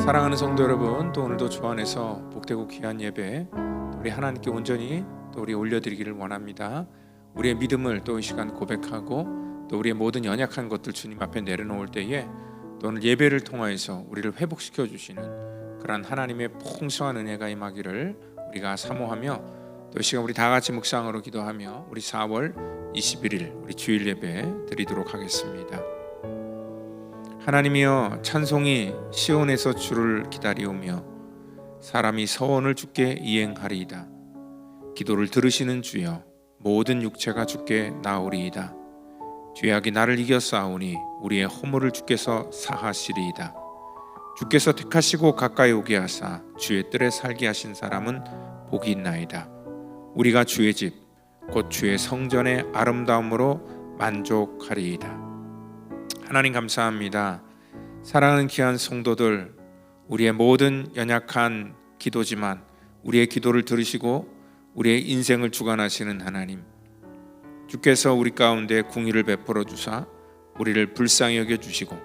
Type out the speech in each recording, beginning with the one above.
사랑하는 성도 여러분, 또 오늘도 주 안에서 복되고 귀한 예배 우리 하나님께 온전히 또 우리 올려드리기를 원합니다. 우리의 믿음을 또 이 시간 고백하고 또 우리의 모든 연약한 것들 주님 앞에 내려놓을 때에 또 오늘 예배를 통하여서 우리를 회복시켜 주시는 그러한 하나님의 풍성한 은혜가 임하기를 우리가 사모하며, 또 이 시간 우리 다 같이 묵상으로 기도하며 우리 4월 21일 우리 주일 예배 드리도록 하겠습니다. 하나님이여, 찬송이 시온에서 주를 기다리오며 사람이 서원을 주께 이행하리이다. 기도를 들으시는 주여, 모든 육체가 주께 나오리이다. 죄악이 나를 이겼사오니 우리의 허물을 주께서 사하시리이다. 주께서 택하시고 가까이 오게 하사 주의 뜰에 살게 하신 사람은 복이 있나이다. 우리가 주의 집 곧 주의 성전의 아름다움으로 만족하리이다. 하나님 감사합니다. 사랑하는 귀한 성도들, 우리의 모든 연약한 기도지만 우리의 기도를 들으시고 우리의 인생을 주관하시는 하나님, 주께서 우리 가운데 궁의를 베풀어 주사 우리를 불쌍히 여겨주시고,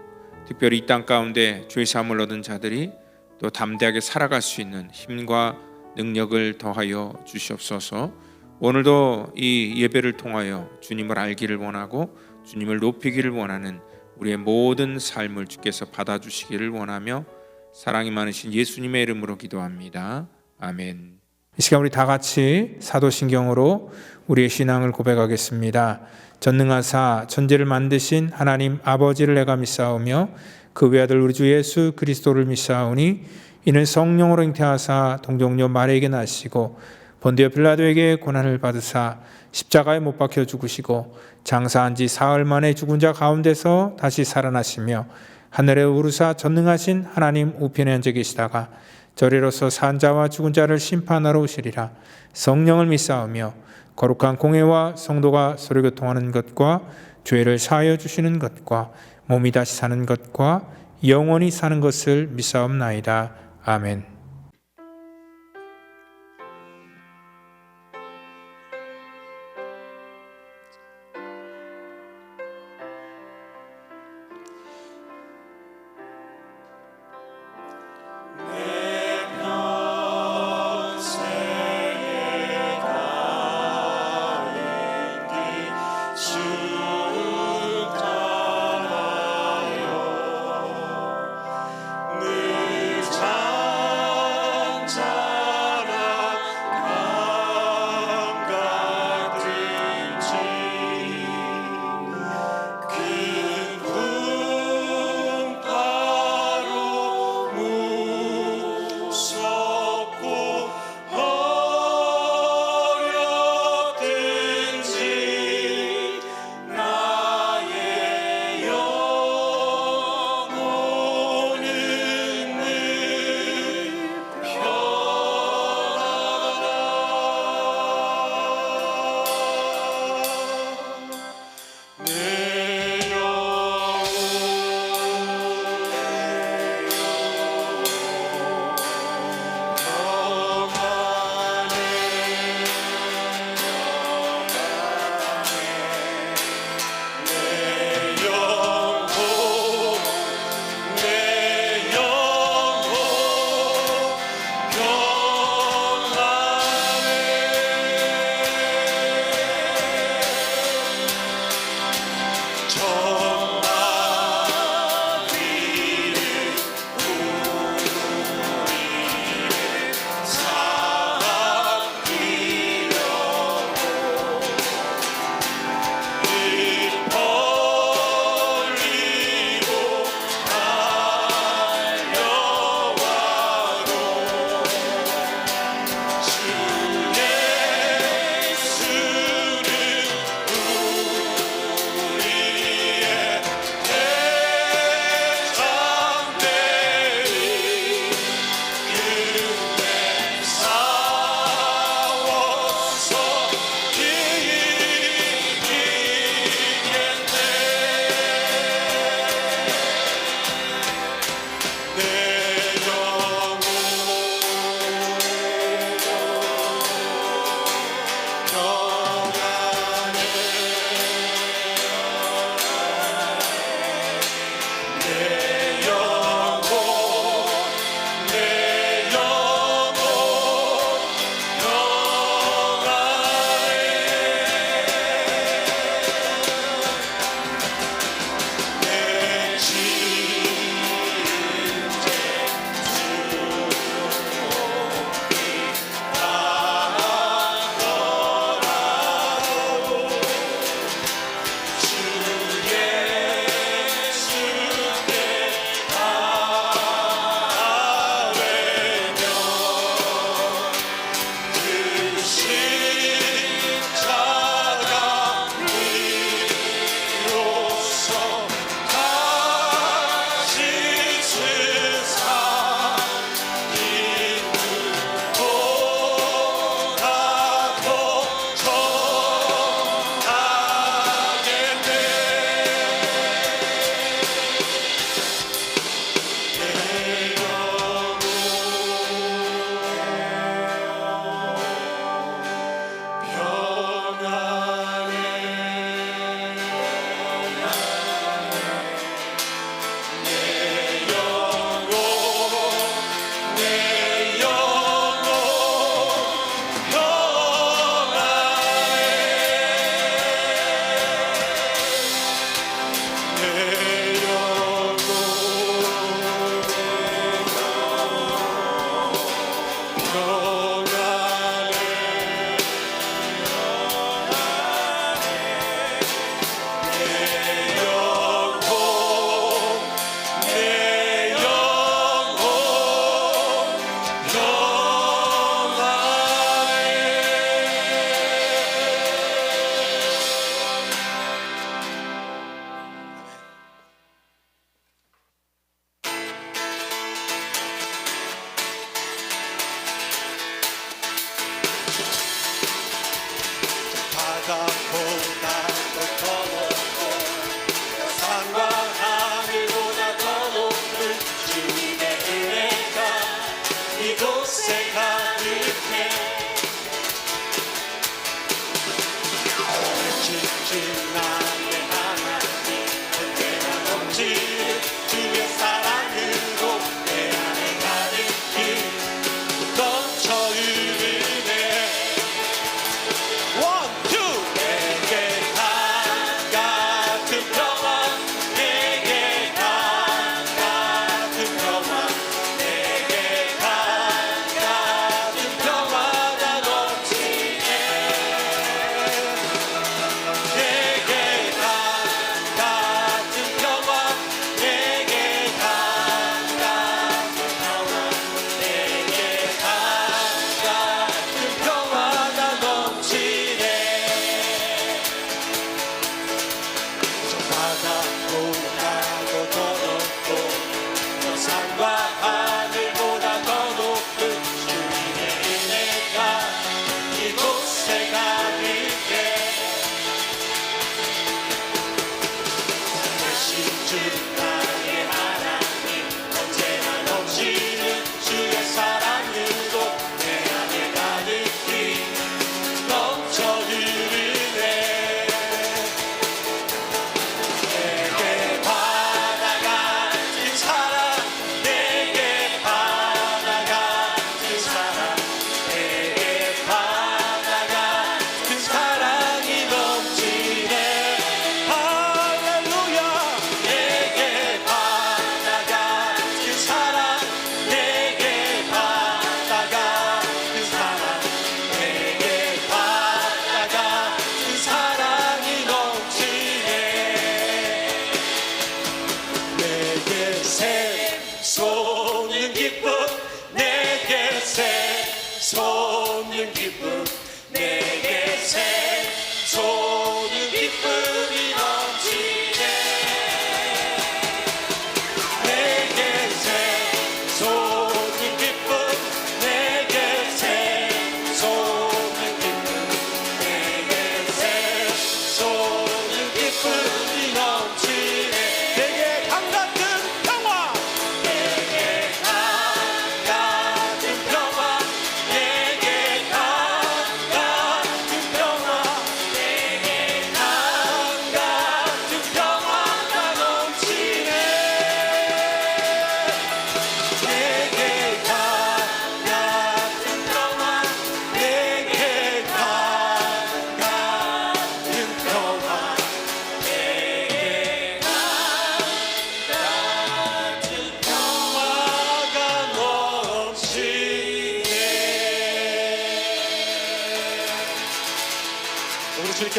특별히 이 땅 가운데 죄사함을 얻은 자들이 또 담대하게 살아갈 수 있는 힘과 능력을 더하여 주시옵소서. 오늘도 이 예배를 통하여 주님을 알기를 원하고 주님을 높이기를 원하는 우리의 모든 삶을 주께서 받아주시기를 원하며 사랑이 많으신 예수님의 이름으로 기도합니다. 아멘. 이 시간 우리 다 같이 사도신경으로 우리의 신앙을 고백하겠습니다. 전능하사 천지를 만드신 하나님 아버지를 내가 믿사오며 그 외아들 우리 주 예수 그리스도를 믿사오니 이는 성령으로 잉태하사 동정녀 마리아에게 나시고 본디오 빌라도에게 고난을 받으사 십자가에 못 박혀 죽으시고 장사한 지 사흘 만에 죽은 자 가운데서 다시 살아나시며 하늘에 오르사 전능하신 하나님 우편에 앉아 계시다가 저리로서 산 자와 죽은 자를 심판하러 오시리라. 성령을 믿사오며 거룩한 공회와 성도가 서로 교통하는 것과 죄를 사하여 주시는 것과 몸이 다시 사는 것과 영원히 사는 것을 믿사옵나이다. 아멘. 늘 잘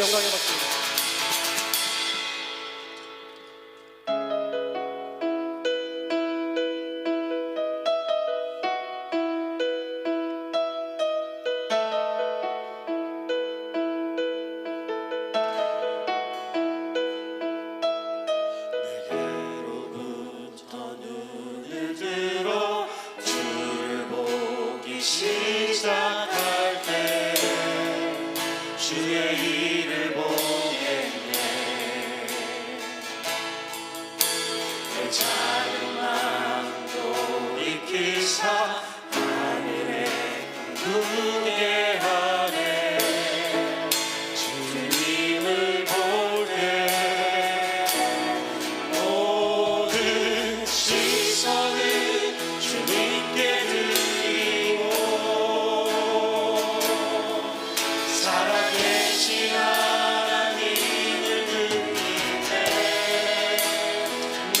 주님께 영광의 박수. 내게로부터 눈을 들어 주를 보기 시작할 때 주의 일을 보겠네. 내 작은 마음도 익히사 하늘에 꿈꾸게 하네. 주님을 볼 때 모든 시선을 주님께 드리고 살아계신 하나님을 느낄 때 내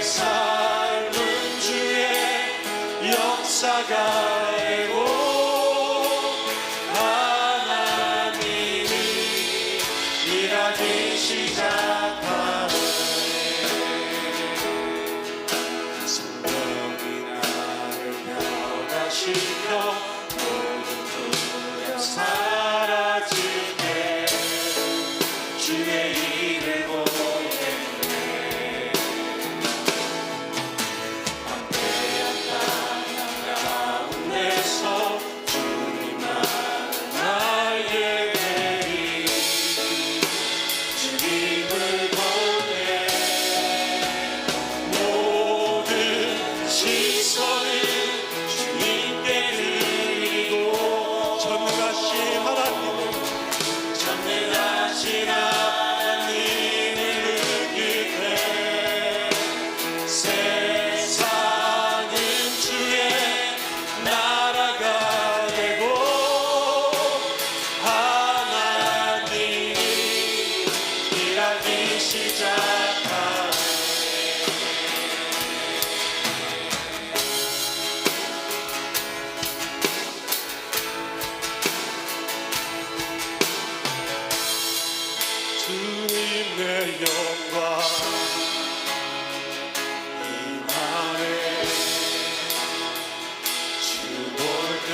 삶은 주의 역사가 되고 하나님이 일하기 시작하네. 성령이 나를 변화시켜 모든 두려움 사라질 때 주의 일을 보겠네. 방패한 땅 가운데서 주님만을 나의 대리 주님을 볼 때 모든 시선을 주님께 드리고 전능하신 하나님을 느낄 때 세상은 주의 나라가 되고 하나님이 일하기 시작하네. 주님의 영광 임하네. 주 볼 때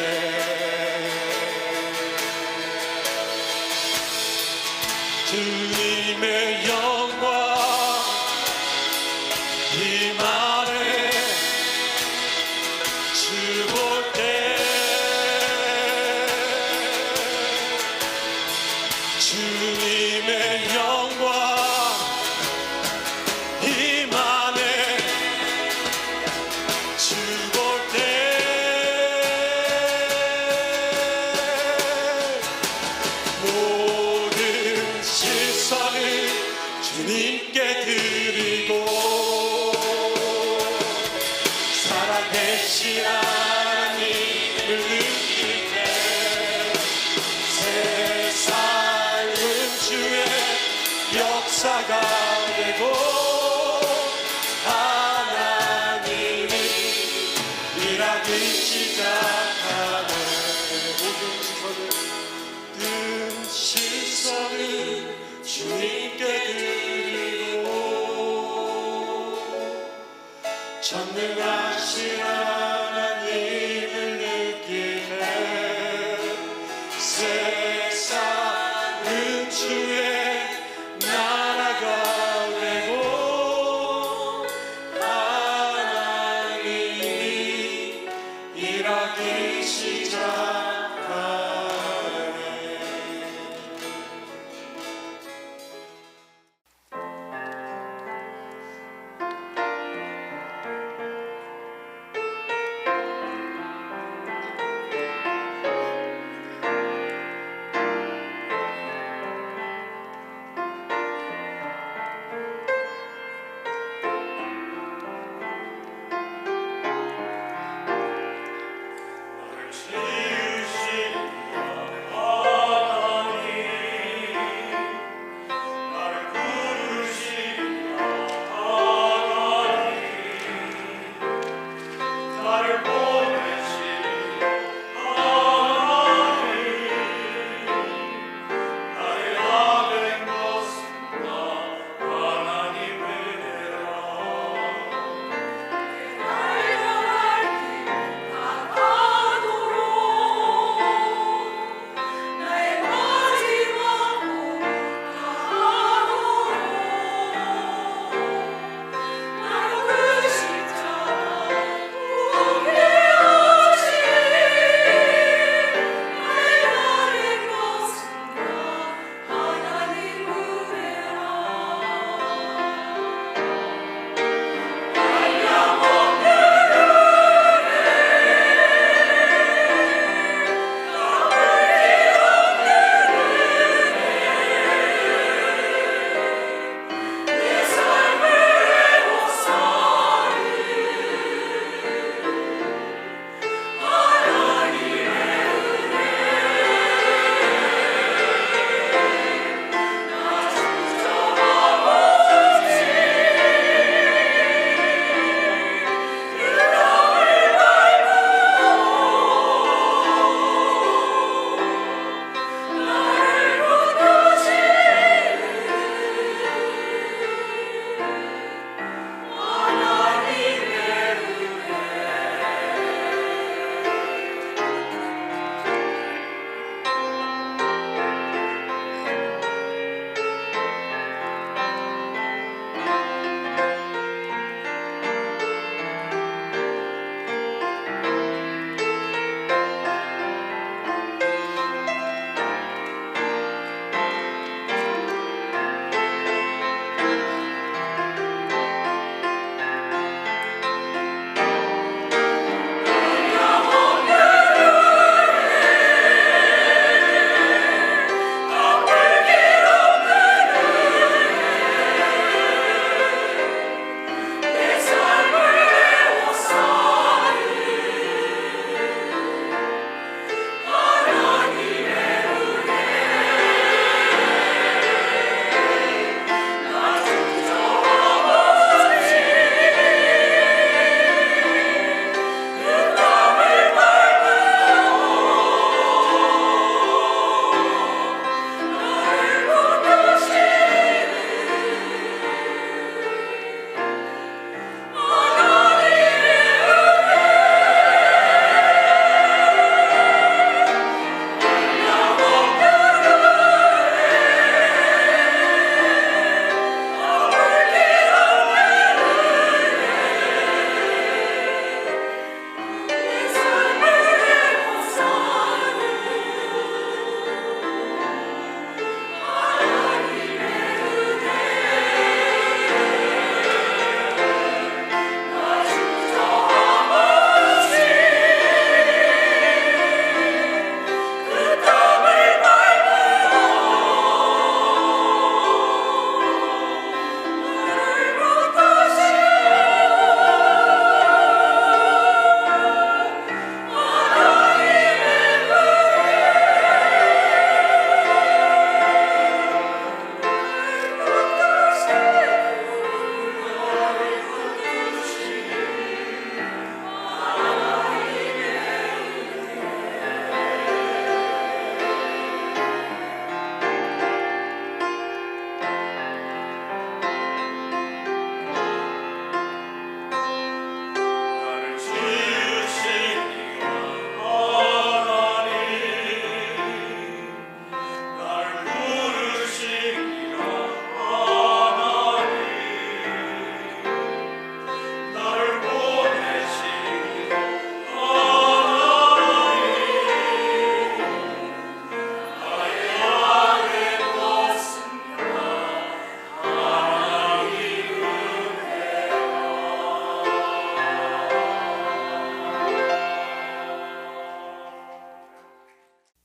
주님의 영광 임하네. 주 볼 때 주님의 영광 임하네. 주 볼 때 모든 시선을 주님께 드리고 살아계신 하나님을 느낄 때 세상은 주의 역사가 되고 하나님이 일하기 시작하네. 모든 시선을 주님께 드리고 전능하신 하나님을 느낄 때 세상은 주의 나라가 되고 하나님이 일하기 시작하네.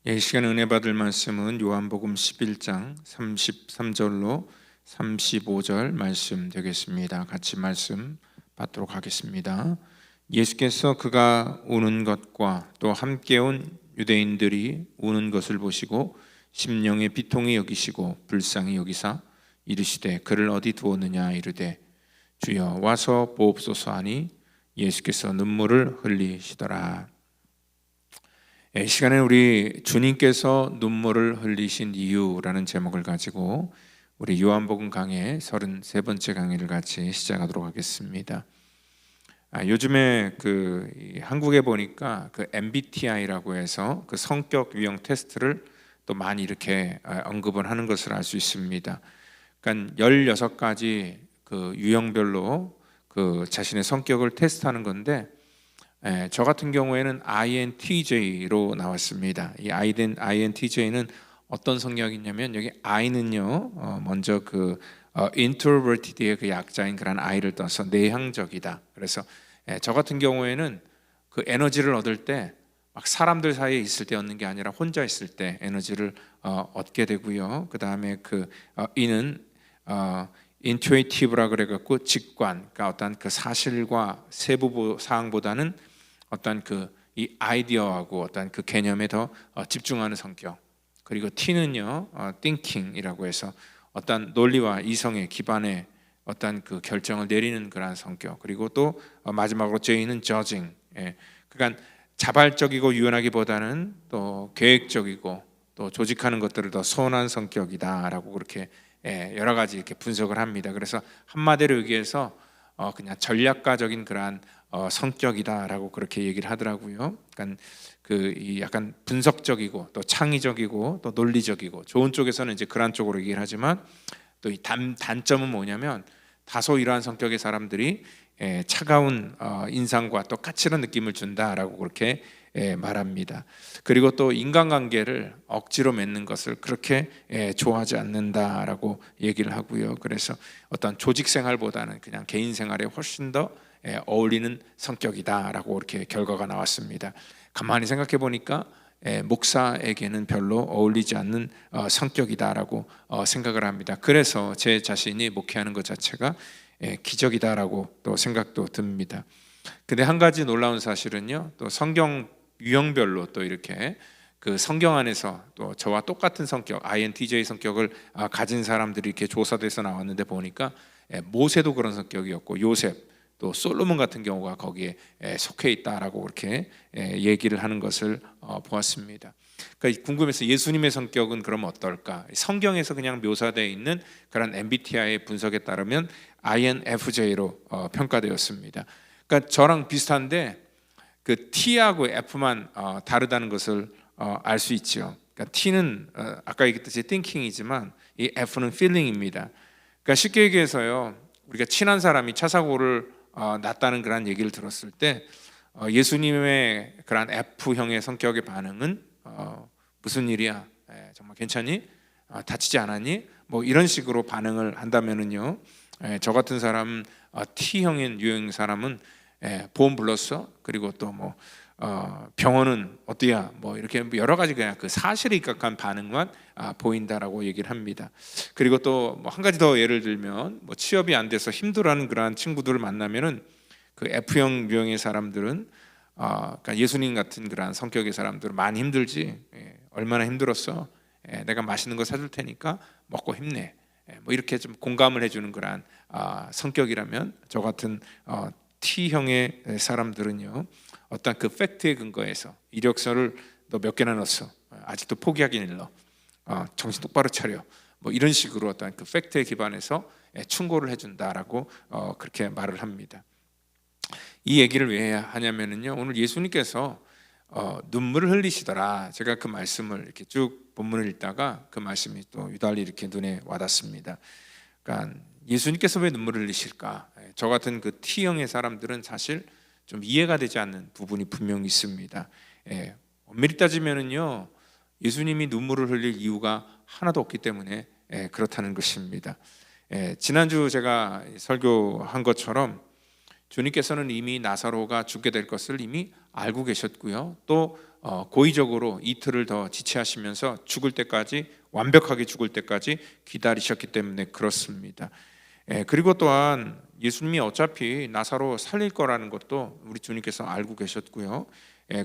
이 시간 은혜 받을 말씀은 요한복음 11장 33절로 35절 말씀 되겠습니다. 같이 말씀 받도록 하겠습니다. 예수께서 그가 우는 것과 또 함께 온 유대인들이 우는 것을 보시고 심령의 비통이 여기시고 불쌍히 여기사 이르시되 그를 어디 두었느냐 이르되 주여 와서 보옵소서 하니 예수께서 눈물을 흘리시더라. 이 시간에 우리 주님께서 눈물을 흘리신 이유라는 제목을 가지고 우리 요한복음 강해 33번째 강의를 같이 시작하도록 하겠습니다. 요즘에 한국에 보니까 그 MBTI라고 해서 그 성격 유형 테스트를 또 많이 이렇게 언급을 하는 것을 알 수 있습니다. 그러니까 16가지 그 유형별로 그 자신의 성격을 테스트하는 건데, 저 같은 경우에는 INTJ로 나왔습니다. 이 INTJ는 어떤 성격이냐면, 여기 I는요, 먼저 introverted의 그 약자인 그런 I를 떠서 내향적이다. 그래서 저 같은 경우에는 그 에너지를 얻을 때 막 사람들 사이에 있을 때 얻는 게 아니라 혼자 있을 때 에너지를 얻게 되고요. 그 다음에 E는 intuitive라 그래갖고 직관, 그러니까 어떤 그 사실과 세부 사항보다는 어떤 이 아이디어하고 어떤 그 개념에 더 집중하는 성격. 그리고 T는요, thinking이라고 해서 어떤 논리와 이성의 기반에 어떤 그 결정을 내리는 그런 성격. 그리고 또 마지막으로 J는 judging. 그러니까 자발적이고 유연하기보다는 또 계획적이고 또 조직하는 것들을 더 선호하는 성격이다라고 그렇게 여러 가지 이렇게 분석을 합니다. 그래서 한마디로 얘기해서 그냥 전략가적인 그러한 성격이다라고 그렇게 얘기를 하더라고요. 그러니까 이 약간 분석적이고 또 창의적이고 또 논리적이고, 좋은 쪽에서는 이제 그런 쪽으로 얘기를 하지만 또 이 단점은 뭐냐면 다소 이러한 성격의 사람들이 차가운 인상과 또 까칠한 느낌을 준다라고 그렇게 말합니다. 그리고 또 인간관계를 억지로 맺는 것을 그렇게 좋아하지 않는다라고 얘기를 하고요. 그래서 어떤 조직 생활보다는 그냥 개인 생활에 훨씬 더 어울리는 성격이다라고 이렇게 결과가 나왔습니다. 가만히 생각해 보니까 목사에게는 별로 어울리지 않는 성격이다라고 생각을 합니다. 그래서 제 자신이 목회하는 것 자체가 기적이다라고 또 생각도 듭니다. 근데 한 가지 놀라운 사실은요, 또 성경 유형별로 또 이렇게 그 성경 안에서 또 저와 똑같은 성격, INTJ 성격을 가진 사람들이 이렇게 조사돼서 나왔는데 보니까 모세도 그런 성격이었고 요셉, 또 솔로몬 같은 경우가 거기에 속해 있다라고 그렇게 얘기를 하는 것을 보았습니다. 그러니까 궁금해서 예수님의 성격은 그럼 어떨까? 성경에서 그냥 묘사되어 있는 그런 MBTI 분석에 따르면 INFJ로 평가되었습니다. 그러니까 저랑 비슷한데 그 T하고 F만 다르다는 것을 알 수 있죠. 그러니까 T는 아까 얘기했듯이 thinking이지만 이 F는 feeling입니다. 그러니까 쉽게 얘기해서요, 우리가 친한 사람이 차 사고를 났다는 그런 얘기를 들었을 때 예수님의 그런 F형의 성격의 반응은 무슨 일이야? 정말 괜찮니? 다치지 않았니? 뭐 이런 식으로 반응을 한다면은요, 저 같은 사람 T형인 유형 사람은 보험 불렀어? 그리고 또 병원은 어때야? 뭐 이렇게 여러 가지 그냥 그 사실에 입각한 반응만 보인다라고 얘기를 합니다. 그리고 또 한 가지 더 예를 들면 취업이 안 돼서 힘들어하는 그러한 친구들을 만나면은 그 F형 유형의 사람들은 그러니까 예수님 같은 그러한 성격의 사람들은 많이 힘들지. 얼마나 힘들었어? 내가 맛있는 거 사줄 테니까 먹고 힘내. 뭐 이렇게 좀 공감을 해주는 그러한 성격이라면, 저 같은 T형의 사람들은요, 어떤 그 팩트에 근거해서 이력서를 너 몇 개나 넣었어? 아직도 포기하긴 일러. 정신 똑바로 차려. 뭐 이런 식으로 어떤 그 팩트에 기반해서 충고를 해준다라고 그렇게 말을 합니다. 이 얘기를 왜 하냐면은요, 오늘 예수님께서 눈물을 흘리시더라. 제가 그 말씀을 이렇게 쭉 본문을 읽다가 그 말씀이 또 유달리 이렇게 눈에 와닿습니다. 그러니까 예수님께서 왜 눈물을 흘리실까? 저 같은 그 T형의 사람들은 사실 좀 이해가 되지 않는 부분이 분명히 있습니다. 엄밀히 따지면은요, 예수님이 눈물을 흘릴 이유가 하나도 없기 때문에 그렇다는 것입니다. 지난주 제가 설교한 것처럼 주님께서는 이미 나사로가 죽게 될 것을 이미 알고 계셨고요. 또 고의적으로 이틀을 더 지체하시면서 죽을 때까지, 완벽하게 죽을 때까지 기다리셨기 때문에 그렇습니다. 그리고 또한 예수님이 어차피 나사로 살릴 거라는 것도 우리 주님께서 알고 계셨고요.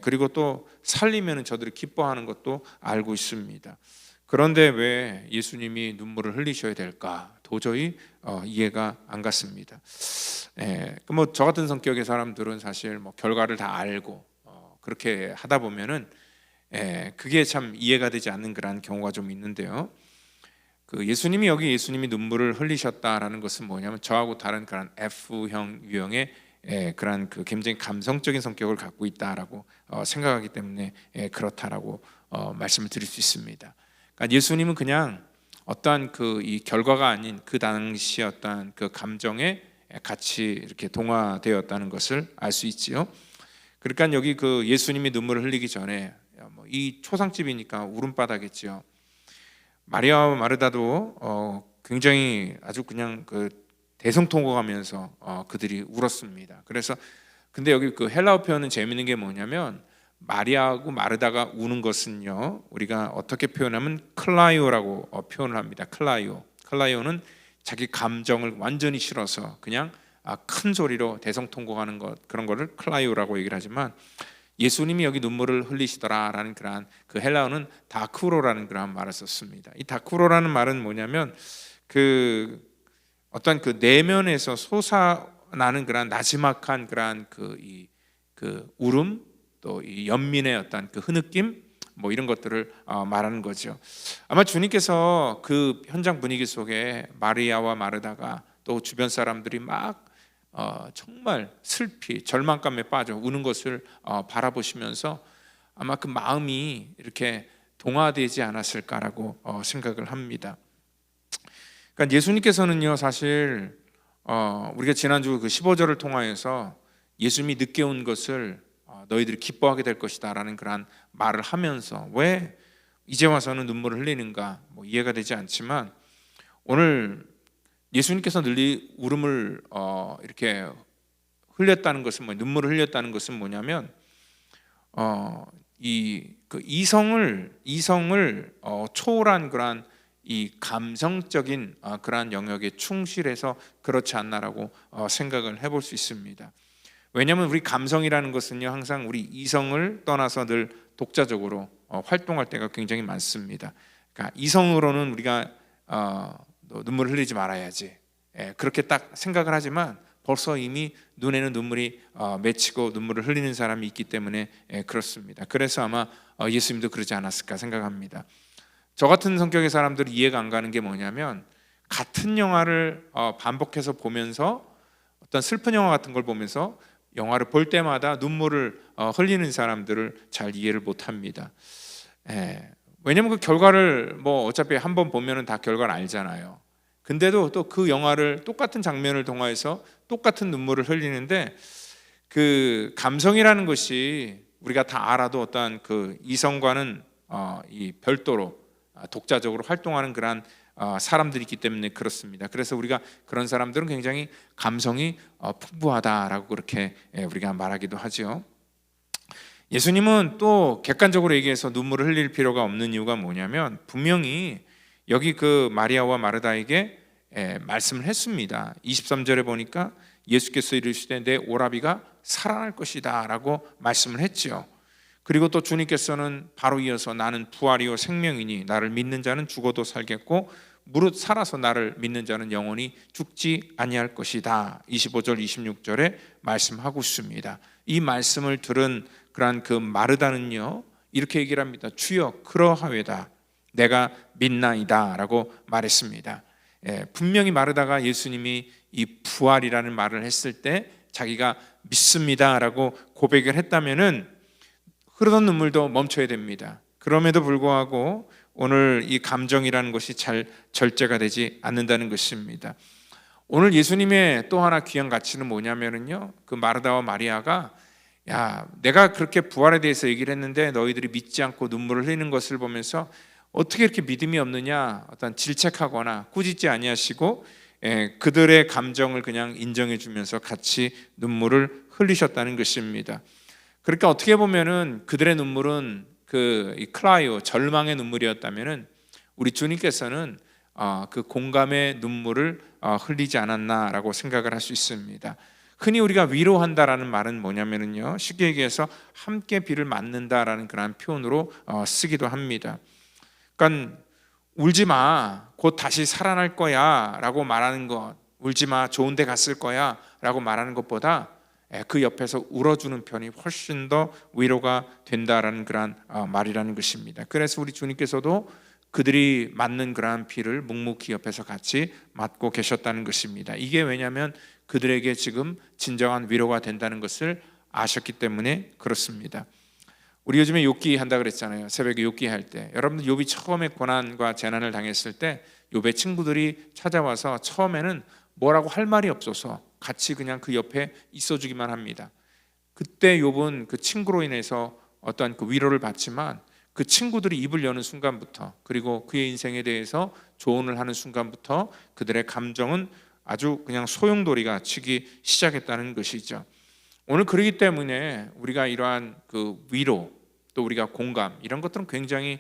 그리고 또 살리면 저들이 기뻐하는 것도 알고 있습니다. 그런데 왜 예수님이 눈물을 흘리셔야 될까? 도저히 이해가 안 갔습니다. 뭐 저 같은 성격의 사람들은 사실 뭐 결과를 다 알고 그렇게 하다 보면은 그게 참 이해가 되지 않는 그런 경우가 좀 있는데요. 그 예수님이 눈물을 흘리셨다라는 것은 뭐냐면 저하고 다른 그런 F형 유형의 그런 그 굉장히 감성적인 성격을 갖고 있다라고 생각하기 때문에 그렇다라고 말씀을 드릴 수 있습니다. 그러니까 예수님은 그냥 어떠한 그 이 결과가 아닌 그 당시 어떠한 그 감정에 같이 이렇게 동화되었다는 것을 알 수 있지요. 그러니까 여기 그 예수님이 눈물을 흘리기 전에 이 초상집이니까 울음바다겠지요. 마리아와 마르다도 굉장히 아주 그냥 그 대성통곡하면서 그들이 울었습니다. 그래서 근데 여기 그 헬라어 표현은 재미있는 게 뭐냐면 마리아하고 마르다가 우는 것은요, 우리가 어떻게 표현하면 클라이오라고 표현을 합니다. 클라이오는 자기 감정을 완전히 실어서 그냥 큰 소리로 대성통곡하는 것, 그런 거를 클라이오라고 얘기를 하지만 예수님이 여기 눈물을 흘리시더라라는 그런 그 헬라어는 다크로라는 그런 말을 썼습니다. 이 다크로라는 말은 뭐냐면 그 어떤 그 내면에서 솟아나는 그런 나지막한 그런 그 울음, 또 이 연민의 어떤 그 흐느낌, 뭐 이런 것들을 말하는 거죠. 아마 주님께서 그 현장 분위기 속에 마리아와 마르다가 또 주변 사람들이 막 정말 슬피 절망감에 빠져 우는 것을 바라보시면서 아마 그 마음이 이렇게 동화되지 않았을까라고 생각을 합니다. 그러니까 예수님께서는요, 사실 우리가 지난주 그 15절을 통하여서 예수님이 늦게 온 것을 너희들이 기뻐하게 될 것이다 라는 그런 말을 하면서 왜 이제 와서는 눈물을 흘리는가 뭐 이해가 되지 않지만, 오늘 예수님께서 늘 울음을 이렇게 흘렸다는 것은 눈물을 흘렸다는 것은 뭐냐면 그 이성을 초월한 그러한 이 감성적인 그러한 영역에 충실해서 그렇지 않나라고 생각을 해볼 수 있습니다. 왜냐하면 우리 감성이라는 것은요, 항상 우리 이성을 떠나서 늘 독자적으로 활동할 때가 굉장히 많습니다. 그러니까 이성으로는 우리가 눈물을 흘리지 말아야지, 그렇게 딱 생각을 하지만 벌써 이미 눈에는 눈물이 맺히고 눈물을 흘리는 사람이 있기 때문에 그렇습니다. 그래서 아마 예수님도 그러지 않았을까 생각합니다. 저 같은 성격의 사람들이 이해가 안 가는 게 뭐냐면, 같은 영화를 반복해서 보면서 어떤 슬픈 영화 같은 걸 보면서 영화를 볼 때마다 눈물을 흘리는 사람들을 잘 이해를 못합니다. 왜냐면 그 결과를 뭐 어차피 한번 보면은 다 결과를 알잖아요. 근데도 또 그 영화를 똑같은 장면을 통해서 똑같은 눈물을 흘리는데, 그 감성이라는 것이 우리가 다 알아도 어떠한 그 이성과는 이 별도로 독자적으로 활동하는 그런 사람들이 있기 때문에 그렇습니다. 그래서 우리가 그런 사람들은 굉장히 감성이 풍부하다라고 그렇게 우리가 말하기도 하죠. 예수님은 또 객관적으로 얘기해서 눈물을 흘릴 필요가 없는 이유가 뭐냐면, 분명히 여기 그 마리아와 마르다에게 말씀을 했습니다. 23절에 보니까 예수께서 이르시되 내 오라비가 살아날 것이다 라고 말씀을 했죠. 그리고 또 주님께서는 바로 이어서 나는 부활이요 생명이니 나를 믿는 자는 죽어도 살겠고 무릇 살아서 나를 믿는 자는 영원히 죽지 아니할 것이다, 25절 26절에 말씀하고 있습니다. 이 말씀을 들은 그러한 그 마르다는요, 이렇게 얘기를 합니다. 주여 그러하외다, 내가 믿나이다 라고 말했습니다. 분명히 마르다가 예수님이 이 부활이라는 말을 했을 때 자기가 믿습니다 라고 고백을 했다면은 흐르던 눈물도 멈춰야 됩니다. 그럼에도 불구하고 오늘 이 감정이라는 것이 잘 절제가 되지 않는다는 것입니다. 오늘 예수님의 또 하나 귀한 가치는 뭐냐면요, 그 마르다와 마리아가 야, 내가 그렇게 부활에 대해서 얘기를 했는데 너희들이 믿지 않고 눈물을 흘리는 것을 보면서 어떻게 이렇게 믿음이 없느냐, 어떤 질책하거나 꾸짖지 아니하시고 그들의 감정을 그냥 인정해 주면서 같이 눈물을 흘리셨다는 것입니다. 그러니까 어떻게 보면은 그들의 눈물은 이 클라이오, 절망의 눈물이었다면은 우리 주님께서는 그 공감의 눈물을 흘리지 않았나라고 생각을 할 수 있습니다. 흔히 우리가 위로한다라는 말은 뭐냐면은요, 쉽게 얘기해서 함께 비를 맞는다라는 그런 표현으로 쓰기도 합니다. 그러니까 울지 마, 곧 다시 살아날 거야라고 말하는 것, 울지 마, 좋은 데 갔을 거야라고 말하는 것보다 그 옆에서 울어주는 편이 훨씬 더 위로가 된다라는 그런 말이라는 것입니다. 그래서 우리 주님께서도 그들이 맞는 그러한 비를 묵묵히 옆에서 같이 맞고 계셨다는 것입니다. 이게 왜냐하면 그들에게 지금 진정한 위로가 된다는 것을 아셨기 때문에 그렇습니다. 우리 요즘에 욥기 한다 그랬잖아요. 새벽에 욥기 할 때, 여러분들 욥이 처음에 고난과 재난을 당했을 때 욥의 친구들이 찾아와서 처음에는 뭐라고 할 말이 없어서 같이 그냥 그 옆에 있어주기만 합니다. 그때 욥은 그 친구로 인해서 어떠한 그 위로를 받지만 그 친구들이 입을 여는 순간부터, 그리고 그의 인생에 대해서 조언을 하는 순간부터 그들의 감정은 아주 그냥 소용돌이가 치기 시작했다는 것이죠. 오늘 그러기 때문에 우리가 이러한 그 위로, 또 우리가 공감, 이런 것들은 굉장히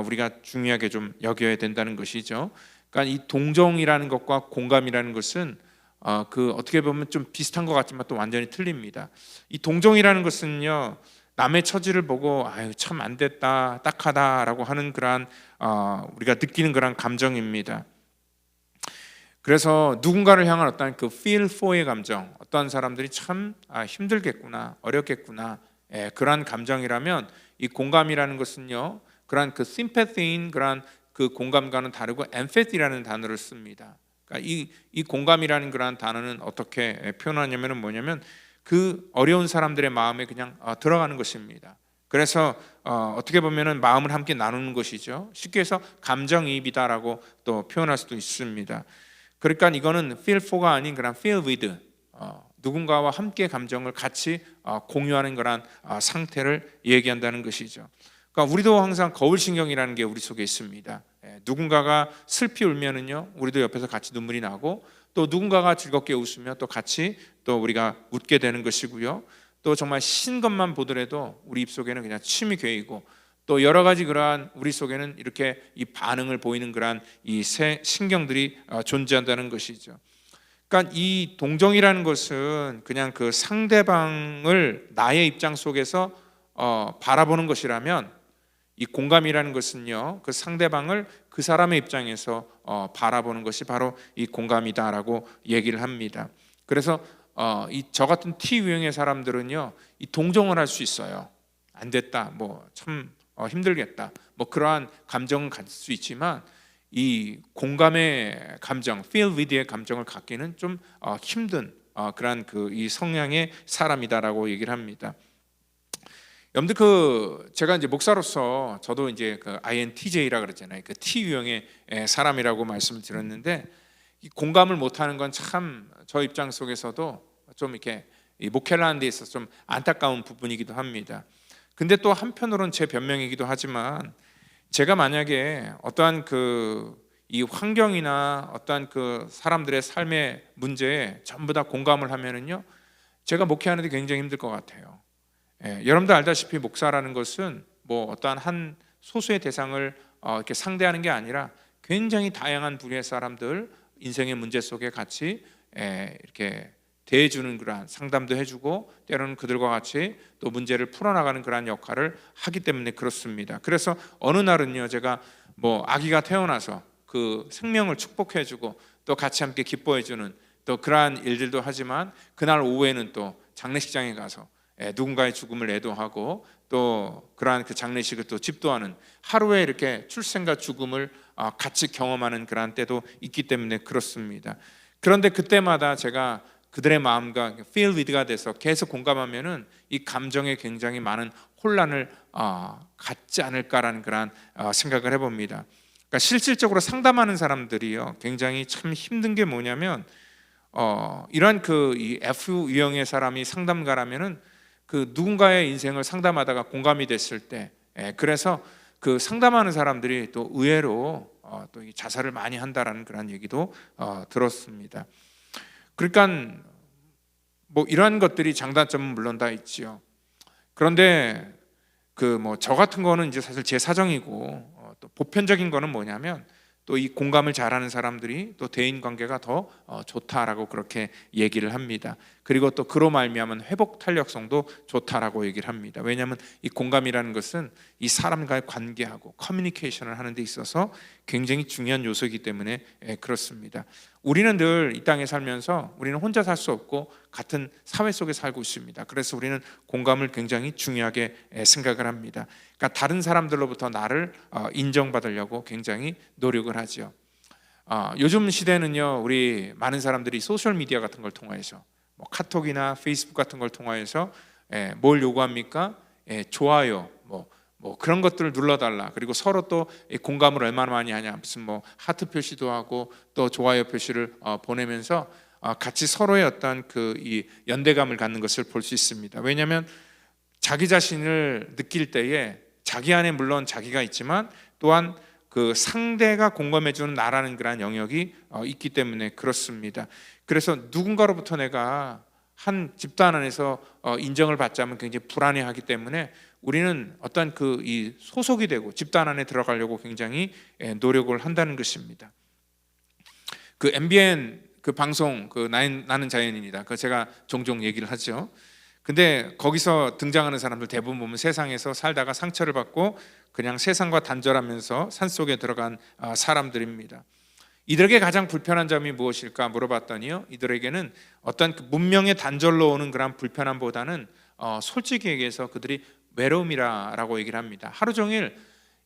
우리가 중요하게 좀 여겨야 된다는 것이죠. 그러니까 이 동정이라는 것과 공감이라는 것은 어떻게 보면 좀 비슷한 것 같지만 또 완전히 틀립니다. 이 동정이라는 것은요, 남의 처지를 보고 아유 참 안 됐다, 딱하다라고 하는 그러한 우리가 느끼는 그런 감정입니다. 그래서 누군가를 향한 어떤 그 feel for의 감정, 어떤 사람들이 참 힘들겠구나, 어렵겠구나, 그러한 감정이라면 이 공감이라는 것은요, 그러한 그 sympathy인 그러한 그 공감과는 다르고 empathy라는 단어를 씁니다. 그러니까 이 공감이라는 그러한 단어는 어떻게 표현하냐면은 뭐냐면 그 어려운 사람들의 마음에 그냥 들어가는 것입니다. 그래서 어떻게 보면은 마음을 함께 나누는 것이죠. 쉽게 해서 감정이입이다라고 또 표현할 수도 있습니다. 그러니까 이거는 feel for가 아닌 그런 feel with, 누군가와 함께 감정을 같이 공유하는 그런 상태를 얘기한다는 것이죠. 그러니까 우리도 항상 거울신경이라는 게 우리 속에 있습니다. 누군가가 슬피 울면은요, 우리도 옆에서 같이 눈물이 나고, 또 누군가가 즐겁게 웃으며 또 같이 또 우리가 웃게 되는 것이고요. 또 정말 신 것만 보더라도 우리 입속에는 그냥 침이 괴이고, 또 여러 가지 그러한 우리 속에는 이렇게 이 반응을 보이는 그러한 이 신경들이 존재한다는 것이죠. 그러니까 이 동정이라는 것은 그냥 그 상대방을 나의 입장 속에서 바라보는 것이라면, 이 공감이라는 것은요, 그 상대방을 그 사람의 입장에서 바라보는 것이 바로 이 공감이다라고 얘기를 합니다. 그래서 저 같은 T 유형의 사람들은요, 이 동정을 할 수 있어요. 안 됐다, 뭐 참 힘들겠다, 뭐 그러한 감정은 가질 수 있지만 이 공감의 감정, feel with의 감정을 갖기는 좀 힘든 그러한 이 성향의 사람이다라고 얘기를 합니다. 여러분들 제가 이제 목사로서 저도 이제 그 INTJ라 그랬잖아요. 그 T 유형의 사람이라고 말씀을 드렸는데, 이 공감을 못하는 건 참 저 입장 속에서도 좀 이렇게 목회를 하는 데 있어서 좀 안타까운 부분이기도 합니다. 근데 또 한편으로는 제 변명이기도 하지만, 제가 만약에 어떠한 이 환경이나 어떠한 그 사람들의 삶의 문제에 전부 다 공감을 하면은요, 제가 목회하는 데 굉장히 힘들 것 같아요. 여러분도 알다시피 목사라는 것은 뭐 어떠한 한 소수의 대상을 이렇게 상대하는 게 아니라 굉장히 다양한 부류의 사람들 인생의 문제 속에 같이 이렇게 대해주는 그러한 상담도 해주고, 때로는 그들과 같이 또 문제를 풀어나가는 그러한 역할을 하기 때문에 그렇습니다. 그래서 어느 날은요, 제가 뭐 아기가 태어나서 그 생명을 축복해주고 또 같이 함께 기뻐해주는 또 그러한 일들도 하지만, 그날 오후에는 또 장례식장에 가서 누군가의 죽음을 애도하고 또 그러한 그 장례식을 또 집도하는, 하루에 이렇게 출생과 죽음을 같이 경험하는 그러한 때도 있기 때문에 그렇습니다. 그런데 그때마다 제가 그들의 마음과 feel with가 돼서 계속 공감하면은 이 감정에 굉장히 많은 혼란을 갖지 않을까라는 그런 생각을 해봅니다. 그러니까 실질적으로 상담하는 사람들이요, 굉장히 참 힘든 게 뭐냐면, 이런 이 F 유형의 사람이 상담가라면은 그 누군가의 인생을 상담하다가 공감이 됐을 때, 그래서 그 상담하는 사람들이 또 의외로 또 이 자살을 많이 한다라는 그런 얘기도 들었습니다. 그러니까 뭐 이러한 것들이 장단점은 물론 다 있지요. 그런데 그 뭐 저 같은 거는 이제 사실 제 사정이고, 또 보편적인 거는 뭐냐면 또 이 공감을 잘하는 사람들이 또 대인 관계가 더 좋다라고 그렇게 얘기를 합니다. 그리고 또 그로 말미암은 회복 탄력성도 좋다라고 얘기를 합니다. 왜냐하면 이 공감이라는 것은 이 사람과의 관계하고 커뮤니케이션을 하는 데 있어서 굉장히 중요한 요소이기 때문에 그렇습니다. 우리는 늘 이 땅에 살면서 우리는 혼자 살 수 없고 같은 사회 속에 살고 있습니다. 그래서 우리는 공감을 굉장히 중요하게 생각을 합니다. 그러니까 다른 사람들로부터 나를 인정받으려고 굉장히 노력을 하죠. 요즘 시대는요, 우리 많은 사람들이 소셜 미디어 같은 걸 통해서 뭐 카톡이나 페이스북 같은 걸 통해서 뭘 요구합니까? 좋아요, 뭐 그런 것들을 눌러달라. 그리고 서로 또 공감을 얼마나 많이 하냐, 무슨 뭐 하트 표시도 하고 또 좋아요 표시를 보내면서 같이 서로의 어떤 그 이 연대감을 갖는 것을 볼 수 있습니다. 왜냐하면 자기 자신을 느낄 때에 자기 안에 물론 자기가 있지만 또한 그 상대가 공감해주는 나라는 그런 영역이 있기 때문에 그렇습니다. 그래서 누군가로부터 내가 한 집단 안에서 인정을 받자면 굉장히 불안해하기 때문에 우리는 어떤 그 이 소속이 되고 집단 안에 들어가려고 굉장히 노력을 한다는 것입니다. 그 MBN 그 방송 그 나는 자연인이다. 그 제가 종종 얘기를 하죠. 근데 거기서 등장하는 사람들 대부분 보면 세상에서 살다가 상처를 받고 그냥 세상과 단절하면서 산속에 들어간 사람들입니다. 이들에게 가장 불편한 점이 무엇일까 물어봤더니요, 이들에게는 어떤 그 문명의 단절로 오는 그런 불편함보다는 솔직히 얘기해서 그들이 외로움이라고 얘기를 합니다. 하루 종일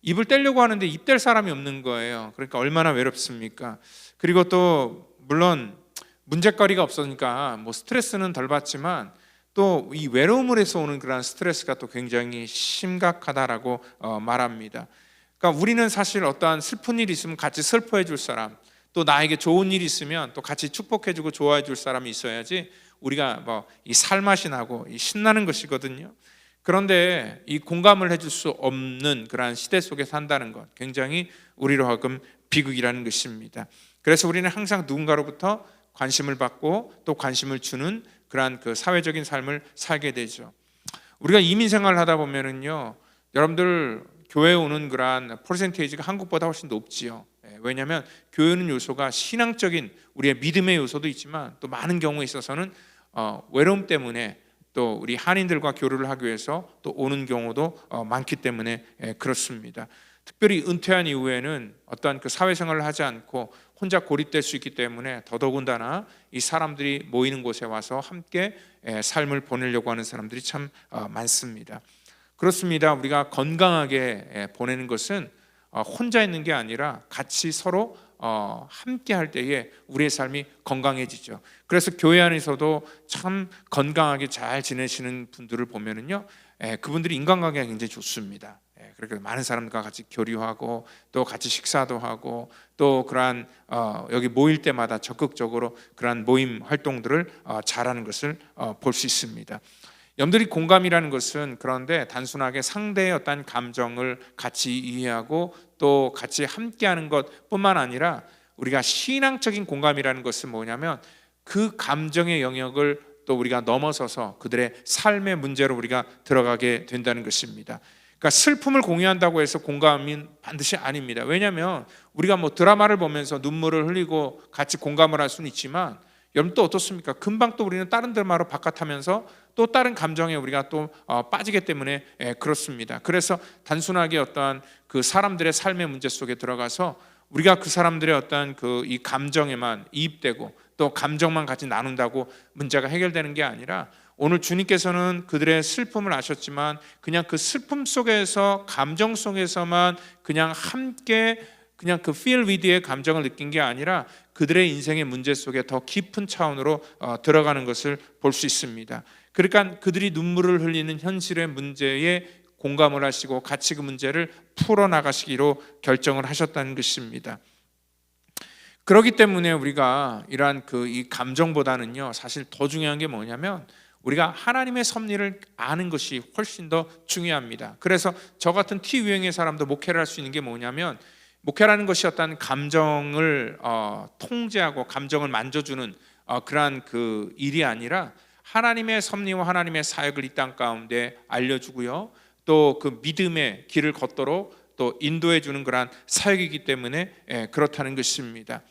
입을 떼려고 하는데 입 뗄 사람이 없는 거예요. 그러니까 얼마나 외롭습니까? 그리고 또 물론 문제거리가 없으니까 뭐 스트레스는 덜 받지만 또 이 외로움을 해서 오는 그런 스트레스가 또 굉장히 심각하다라고 말합니다. 그러니까 우리는 사실 어떠한 슬픈 일이 있으면 같이 슬퍼해 줄 사람, 또 나에게 좋은 일이 있으면 또 같이 축복해 주고 좋아해 줄 사람이 있어야지 우리가 뭐 이 살맛이 나고 이 신나는 것이거든요. 그런데 이 공감을 해줄 수 없는 그러한 시대 속에 산다는 것, 굉장히 우리로 하여금 비극이라는 것입니다. 그래서 우리는 항상 누군가로부터 관심을 받고 또 관심을 주는 그러한 그 사회적인 삶을 살게 되죠. 우리가 이민 생활을 하다 보면은요, 여러분들 교회에 오는 그러한 퍼센테이지가 한국보다 훨씬 높지요. 왜냐하면 교회는 요소가 신앙적인 우리의 믿음의 요소도 있지만 또 많은 경우에 있어서는 외로움 때문에 또 우리 한인들과 교류를 하기 위해서 또 오는 경우도 많기 때문에 그렇습니다. 특별히 은퇴한 이후에는 어떠한 그 사회생활을 하지 않고 혼자 고립될 수 있기 때문에 더더군다나 이 사람들이 모이는 곳에 와서 함께 삶을 보내려고 하는 사람들이 참 많습니다. 그렇습니다. 우리가 건강하게 보내는 것은 혼자 있는 게 아니라 같이 서로 함께 할 때에 우리의 삶이 건강해지죠. 그래서 교회 안에서도 참 건강하게 잘 지내시는 분들을 보면은요, 그분들이 인간관계가 굉장히 좋습니다. 그렇게 많은 사람들과 같이 교류하고 또 같이 식사도 하고 또 그러한 여기 모일 때마다 적극적으로 그러한 모임 활동들을 잘하는 것을 볼 수 있습니다. 여러분들이 공감이라는 것은 그런데 단순하게 상대의 어떤 감정을 같이 이해하고 또 같이 함께하는 것뿐만 아니라 우리가 신앙적인 공감이라는 것은 뭐냐면 그 감정의 영역을 또 우리가 넘어서서 그들의 삶의 문제로 우리가 들어가게 된다는 것입니다. 그러니까 슬픔을 공유한다고 해서 공감은 반드시 아닙니다. 왜냐하면 우리가 뭐 드라마를 보면서 눈물을 흘리고 같이 공감을 할 수는 있지만 여러분 또 어떻습니까? 금방 또 우리는 다른 드라마로 바깥하면서 또 다른 감정에 우리가 또 빠지기 때문에 그렇습니다. 그래서 단순하게 어떠한 그 사람들의 삶의 문제 속에 들어가서 우리가 그 사람들의 어떠한 그 이 감정에만 이입되고 또 감정만 같이 나눈다고 문제가 해결되는 게 아니라 오늘 주님께서는 그들의 슬픔을 아셨지만 그냥 그 슬픔 속에서 감정 속에서만 그냥 함께 그냥 그 feel with의 감정을 느낀 게 아니라 그들의 인생의 문제 속에 더 깊은 차원으로 들어가는 것을 볼 수 있습니다. 그러니까 그들이 눈물을 흘리는 현실의 문제에 공감을 하시고 같이 그 문제를 풀어나가시기로 결정을 하셨다는 것입니다. 그렇기 때문에 우리가 이러한 그 이 감정보다는요, 사실 더 중요한 게 뭐냐면 우리가 하나님의 섭리를 아는 것이 훨씬 더 중요합니다. 그래서 저 같은 T유형의 사람도 목회를 할 수 있는 게 뭐냐면 목회라는 것이 어떤 감정을 통제하고 감정을 만져주는 그러한 그 일이 아니라 하나님의 섭리와 하나님의 사역을 이 땅 가운데 알려주고요, 또 그 믿음의 길을 걷도록 또 인도해 주는 그러한 사역이기 때문에 그렇다는 것입니다.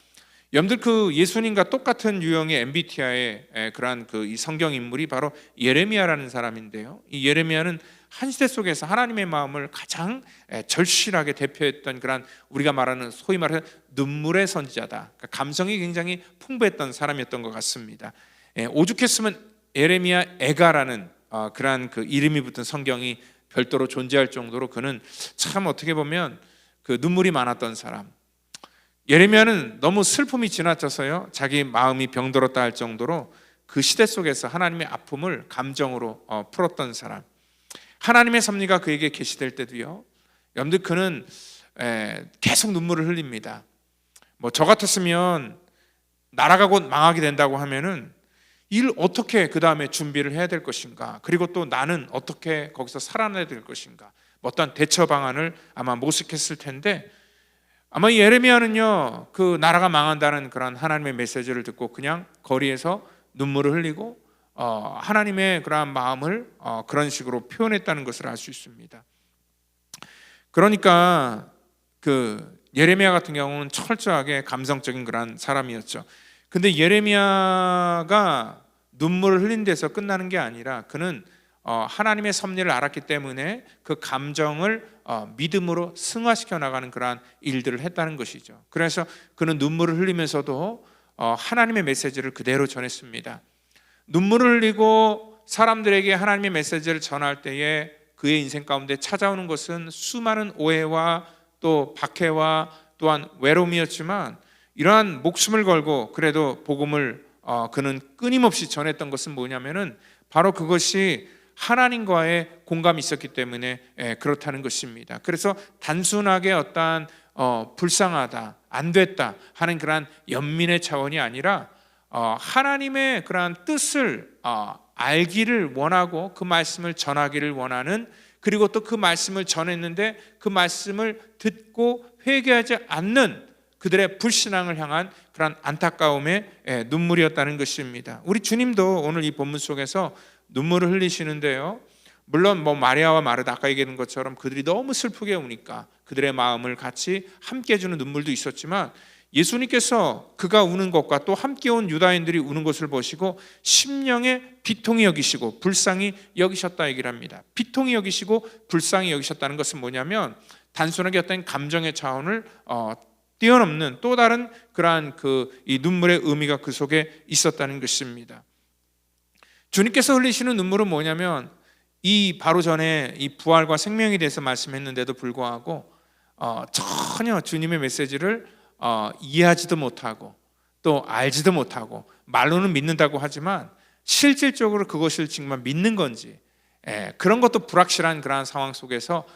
여러분들 그 예수님과 똑같은 유형의 MBTI의 그러한 그 이 성경 인물이 바로 예레미야라는 사람인데요. 이 예레미야는 한 시대 속에서 하나님의 마음을 가장 절실하게 대표했던 그런 우리가 말하는 소위 말해서 눈물의 선지자다. 그러니까 감성이 굉장히 풍부했던 사람이었던 것 같습니다. 오죽했으면 예레미야 애가라는 그러한 그 이름이 붙은 성경이 별도로 존재할 정도로 그는 참 어떻게 보면 그 눈물이 많았던 사람. 예레미야는 너무 슬픔이 지나쳐서요, 자기 마음이 병들었다 할 정도로 그 시대 속에서 하나님의 아픔을 감정으로 풀었던 사람. 하나님의 섭리가 그에게 계시될 때도요, 여러분들 그는 계속 눈물을 흘립니다. 뭐 저 같았으면 나라가 곧 망하게 된다고 하면은 일 어떻게 그 다음에 준비를 해야 될 것인가, 그리고 또 나는 어떻게 거기서 살아내야 될 것인가, 어떤 대처 방안을 아마 모색했을 텐데, 아마 이 예레미야는요, 그 나라가 망한다는 그런 하나님의 메시지를 듣고 그냥 거리에서 눈물을 흘리고 하나님의 그러한 마음을 그런 식으로 표현했다는 것을 알 수 있습니다. 그러니까 그 예레미야 같은 경우는 철저하게 감성적인 그런 사람이었죠. 근데 예레미야가 눈물을 흘린 데서 끝나는 게 아니라 그는 하나님의 섭리를 알았기 때문에 그 감정을 믿음으로 승화시켜 나가는 그러한 일들을 했다는 것이죠. 그래서 그는 눈물을 흘리면서도 하나님의 메시지를 그대로 전했습니다. 눈물을 흘리고 사람들에게 하나님의 메시지를 전할 때에 그의 인생 가운데 찾아오는 것은 수많은 오해와 또 박해와 또한 외로움이었지만, 이러한 목숨을 걸고 그래도 복음을 그는 끊임없이 전했던 것은 뭐냐면은 바로 그것이 하나님과의 공감이 있었기 때문에 그렇다는 것입니다. 그래서 단순하게 어떠한 불쌍하다, 안 됐다 하는 그러한 연민의 차원이 아니라 하나님의 그러한 뜻을 알기를 원하고 그 말씀을 전하기를 원하는, 그리고 또 그 말씀을 전했는데 그 말씀을 듣고 회개하지 않는 그들의 불신앙을 향한 그런 안타까움의 눈물이었다는 것입니다. 우리 주님도 오늘 이 본문 속에서 눈물을 흘리시는데요, 물론 뭐 마리아와 마르다 아까 얘기한 것처럼 그들이 너무 슬프게 우니까 그들의 마음을 같이 함께 해주는 눈물도 있었지만, 예수님께서 그가 우는 것과 또 함께 온 유다인들이 우는 것을 보시고 심령에 비통히 여기시고 불쌍히 여기셨다 얘기를 합니다. 비통히 여기시고 불쌍히 여기셨다는 것은 뭐냐면 단순하게 어떤 감정의 차원을 뛰어넘는 또 다른 그러한 이 눈물의 의미가 그 속에 있었다는 것입니다. 주님께서 흘리시는 눈물은 뭐냐면 이 바로 전에 이 부활과 생명에 대해서 말씀했는데도 불구하고 전혀 주님의 메시지를 이해하지도 못하고 또 알지도 못하고 말로는 믿는다고 하지만 실질적으로 그것을 정말 믿는 건지 그런 것도 불확실한 그러한 상황 속에서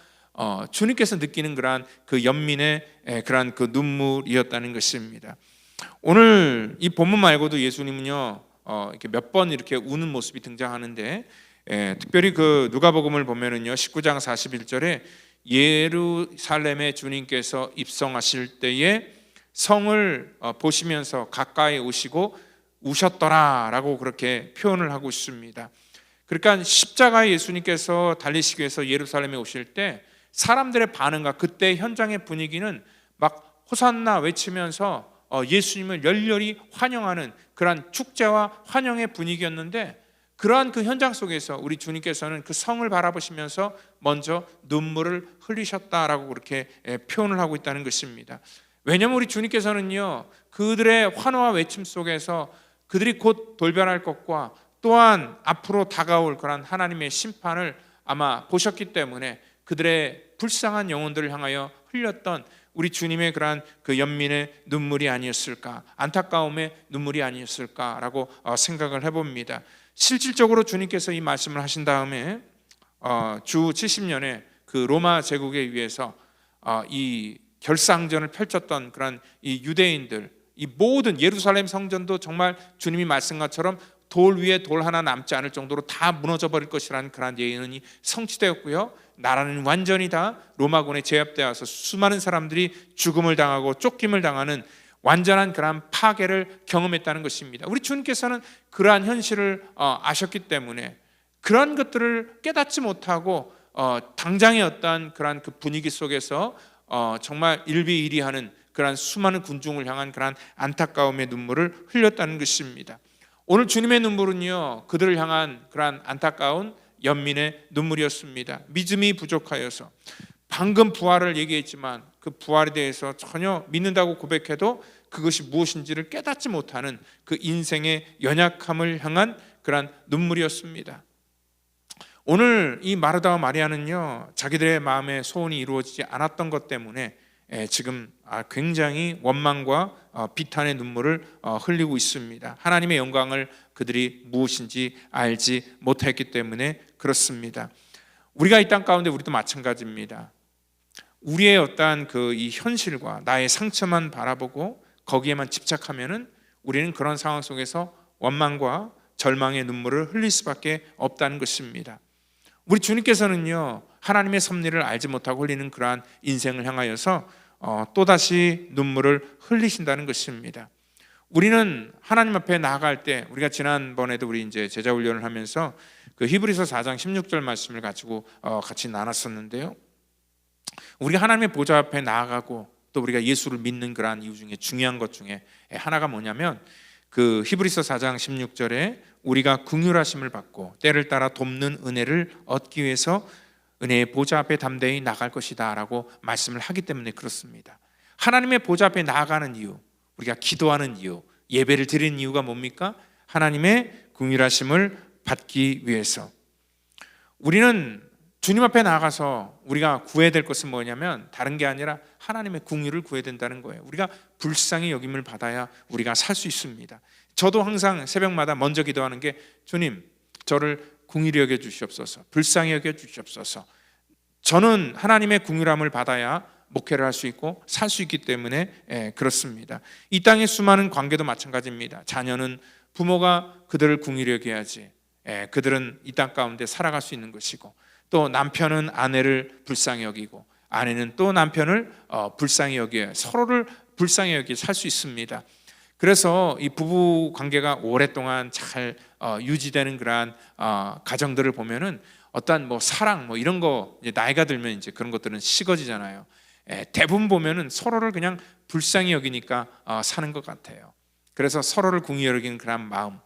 주님께서 느끼는 그러한 그 연민의 그러한 그 눈물이었다는 것입니다. 오늘 이 본문 말고도 예수님은요 이렇게 몇 번 이렇게 우는 모습이 등장하는데, 특별히 그 누가복음을 보면은요 19장 41절에 예루살렘에 주님께서 입성하실 때에 성을 보시면서 가까이 오시고 우셨더라라고 그렇게 표현을 하고 있습니다. 그러니까 십자가에 예수님께서 달리시기 위해서 예루살렘에 오실 때 사람들의 반응과 그때 현장의 분위기는 막 호산나 외치면서 예수님을 열렬히 환영하는 그러한 축제와 환영의 분위기였는데, 그러한 그 현장 속에서 우리 주님께서는 그 성을 바라보시면서 먼저 눈물을 흘리셨다라고 그렇게 표현을 하고 있다는 것입니다. 왜냐하면 우리 주님께서는요 그들의 환호와 외침 속에서 그들이 곧 돌변할 것과 또한 앞으로 다가올 그런 하나님의 심판을 아마 보셨기 때문에 그들의 불쌍한 영혼들을 향하여 흘렸던 우리 주님의 그러한 그 연민의 눈물이 아니었을까, 안타까움의 눈물이 아니었을까라고 생각을 해봅니다. 실질적으로 주님께서 이 말씀을 하신 다음에 주 70년에 그 로마 제국에 의해서 이 결상전을 펼쳤던 그런 이 유대인들, 이 모든 예루살렘 성전도 정말 주님이 말씀한 것처럼 돌 위에 돌 하나 남지 않을 정도로 다 무너져 버릴 것이라는 그러한 예언이 성취되었고요. 나라는 완전히 다 로마군에 제압되어서 수많은 사람들이 죽음을 당하고 쫓김을 당하는 완전한 그러한 파괴를 경험했다는 것입니다. 우리 주님께서는 그러한 현실을 아셨기 때문에 그러한 것들을 깨닫지 못하고 당장의 어떠한 그러한 그 분위기 속에서 정말 일비일비하는 그러한 수많은 군중을 향한 그러한 안타까움의 눈물을 흘렸다는 것입니다. 오늘 주님의 눈물은요, 그들을 향한 그러한 안타까운 연민의 눈물이었습니다. 믿음이 부족하여서 방금 부활을 얘기했지만 그 부활에 대해서 전혀 믿는다고 고백해도 그것이 무엇인지를 깨닫지 못하는 그 인생의 연약함을 향한 그러한 눈물이었습니다. 오늘 이 마르다와 마리아는요, 자기들의 마음의 소원이 이루어지지 않았던 것 때문에 지금 굉장히 원망과 비탄의 눈물을 흘리고 있습니다. 하나님의 영광을 그들이 무엇인지 알지 못했기 때문에 그렇습니다. 우리가 이 땅 가운데 우리도 마찬가지입니다. 우리의 어떠한 이 현실과 나의 상처만 바라보고 거기에만 집착하면은 우리는 그런 상황 속에서 원망과 절망의 눈물을 흘릴 수밖에 없다는 것입니다. 우리 주님께서는요, 하나님의 섭리를 알지 못하고 흘리는 그러한 인생을 향하여서 또다시 눈물을 흘리신다는 것입니다. 우리는 하나님 앞에 나아갈 때, 우리가 지난번에도 우리 이제 제자 훈련을 하면서 그 히브리서 4장 16절 말씀을 가지고 같이 나눴었는데요. 우리가 하나님의 보좌 앞에 나아가고 또 우리가 예수를 믿는 그러한 이유 중에 중요한 것 중에 하나가 뭐냐면 그 히브리서 4장 16절에 우리가 긍휼하심을 받고 때를 따라 돕는 은혜를 얻기 위해서 은혜의 보좌 앞에 담대히 나갈 것이다 라고 말씀을 하기 때문에 그렇습니다. 하나님의 보좌 앞에 나아가는 이유, 우리가 기도하는 이유, 예배를 드리는 이유가 뭡니까? 하나님의 긍휼하심을 받기 위해서. 우리는 주님 앞에 나가서 우리가 구해야 될 것은 뭐냐면 다른 게 아니라 하나님의 긍휼을 구해야 된다는 거예요. 우리가 불쌍히 여김을 받아야 우리가 살 수 있습니다. 저도 항상 새벽마다 먼저 기도하는 게 주님, 저를 긍휼히 여겨 주시옵소서, 불쌍히 여겨 주시옵소서. 저는 하나님의 긍휼함을 받아야 목회를 할 수 있고 살 수 있기 때문에 그렇습니다. 이 땅의 수많은 관계도 마찬가지입니다. 자녀는 부모가 그들을 긍휼히 여겨야지 그들은 이 땅 가운데 살아갈 수 있는 것이고, 또 남편은 아내를 불쌍히 여기고 아내는 또 남편을 불쌍히 여겨야 서로를 불쌍히 여기게 살 수 있습니다. 그래서 이 부부 관계가 오랫동안 잘 유지되는 그러한 가정들을 보면은 어떠한 사랑 이런 거 이제 나이가 들면 이제 그런 것들은 식어지잖아요. 대부분 보면은 서로를 그냥 불쌍히 여기니까 사는 것 같아요. 그래서 서로를 긍휼히 여기는 그런 마음,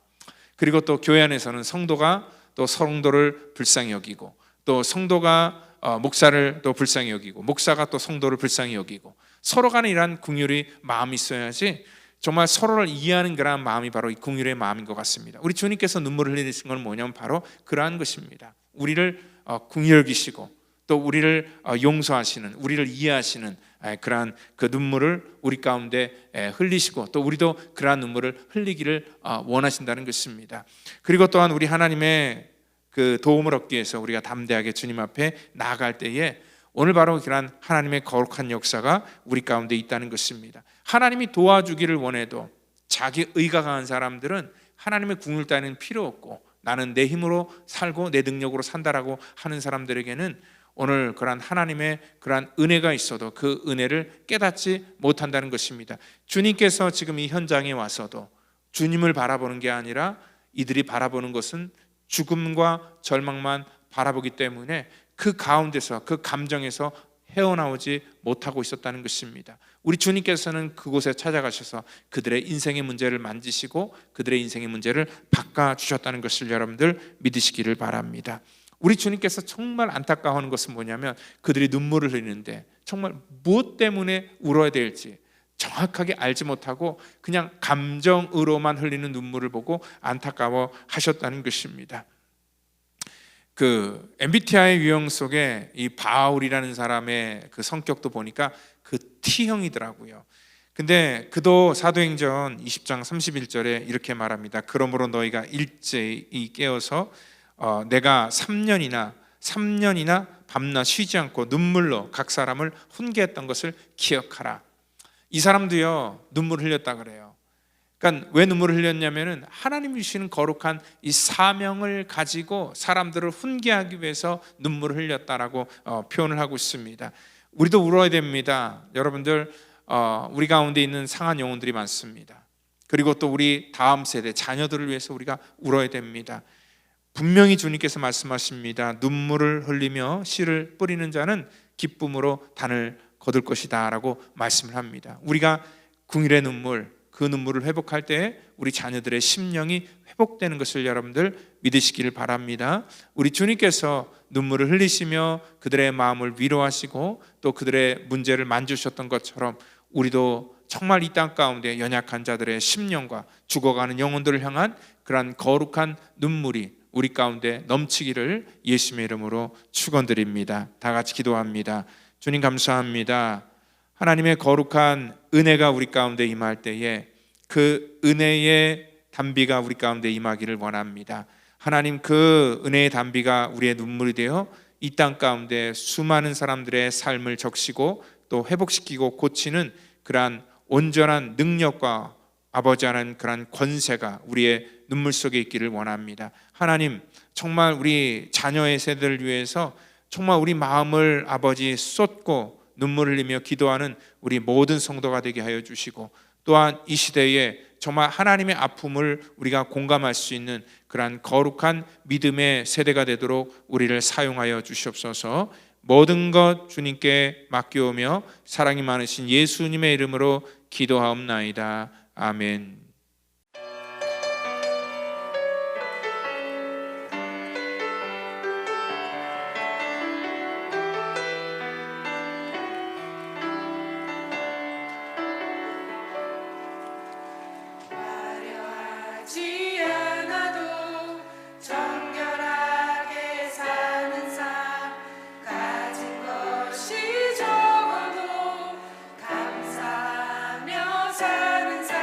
그리고 또 교회 안에서는 성도가 또 성도를 불쌍히 여기고, 또 성도가 목사를 또 불쌍히 여기고, 목사가 또 성도를 불쌍히 여기고, 서로 간에 이러한 긍휼의 마음이 있어야지 정말 서로를 이해하는 그러한 마음이 바로 이 긍휼의 마음인 것 같습니다. 우리 주님께서 눈물을 흘리신 건 뭐냐면 바로 그러한 것입니다. 우리를 긍휼히 여기시고 또 우리를 용서하시는, 우리를 이해하시는 그러한 그 눈물을 우리 가운데 흘리시고 또 우리도 그러한 눈물을 흘리기를 원하신다는 것입니다. 그리고 또한 우리 하나님의 그 도움을 얻기 위해서 우리가 담대하게 주님 앞에 나아갈 때에 오늘 바로 그러한 하나님의 거룩한 역사가 우리 가운데 있다는 것입니다. 하나님이 도와주기를 원해도 자기 의가 강한 사람들은 하나님의 긍휼 따위는 필요 없고 나는 내 힘으로 살고 내 능력으로 산다라고 하는 사람들에게는 오늘 그러한 하나님의 그러한 은혜가 있어도 그 은혜를 깨닫지 못한다는 것입니다. 주님께서 지금 이 현장에 와서도 주님을 바라보는 게 아니라 이들이 바라보는 것은 죽음과 절망만 바라보기 때문에 그 가운데서 그 감정에서 헤어나오지 못하고 있었다는 것입니다. 우리 주님께서는 그곳에 찾아가셔서 그들의 인생의 문제를 만지시고 그들의 인생의 문제를 바꿔주셨다는 것을 여러분들 믿으시기를 바랍니다. 우리 주님께서 정말 안타까워하는 것은 뭐냐면 그들이 눈물을 흘리는데 정말 무엇 때문에 울어야 될지 정확하게 알지 못하고 그냥 감정으로만 흘리는 눈물을 보고 안타까워 하셨다는 것입니다. 그 MBTI 유형 속에 이 바울이라는 사람의 그 성격도 보니까 그 T형이더라고요. 근데 그도 사도행전 20장 31절에 이렇게 말합니다. 그러므로 너희가 일제히 깨어서 내가 3년이나 밤낮 쉬지 않고 눈물로 각 사람을 훈계했던 것을 기억하라. 이 사람도요 눈물 흘렸다 그래요. 그러니까 왜 눈물을 흘렸냐면은 하나님이 주시는 거룩한 이 사명을 가지고 사람들을 훈계하기 위해서 눈물을 흘렸다라고 표현을 하고 있습니다. 우리도 울어야 됩니다. 여러분들, 우리 가운데 있는 상한 영혼들이 많습니다. 그리고 또 우리 다음 세대 자녀들을 위해서 우리가 울어야 됩니다. 분명히 주님께서 말씀하십니다. 눈물을 흘리며 씨를 뿌리는 자는 기쁨으로 단을 거둘 것이다 라고 말씀을 합니다. 우리가 궁일의 눈물, 그 눈물을 회복할 때 우리 자녀들의 심령이 회복되는 것을 여러분들 믿으시기를 바랍니다. 우리 주님께서 눈물을 흘리시며 그들의 마음을 위로하시고 또 그들의 문제를 만지셨던 것처럼 우리도 정말 이 땅 가운데 연약한 자들의 심령과 죽어가는 영혼들을 향한 그러한 거룩한 눈물이 우리 가운데 넘치기를 예수님의 이름으로 축원드립니다. 다 같이 기도합니다. 주님 감사합니다. 하나님의 거룩한 은혜가 우리 가운데 임할 때에 그 은혜의 단비가 우리 가운데 임하기를 원합니다. 하나님, 그 은혜의 단비가 우리의 눈물이 되어 이 땅 가운데 수많은 사람들의 삶을 적시고 또 회복시키고 고치는 그러한 온전한 능력과 아버지 하나님 그러한 권세가 우리의 눈물 속에 있기를 원합니다. 하나님, 정말 우리 자녀의 세대를 위해서 정말 우리 마음을 아버지 쏟고 눈물을 흘리며 기도하는 우리 모든 성도가 되게 하여 주시고, 또한 이 시대에 정말 하나님의 아픔을 우리가 공감할 수 있는 그러한 거룩한 믿음의 세대가 되도록 우리를 사용하여 주시옵소서. 모든 것 주님께 맡겨오며 사랑이 많으신 예수님의 이름으로 기도하옵나이다. 아멘. 화려하지 않아도 정결하게 사는 삶, 가진 것이 적어도 감사하며 사는 삶,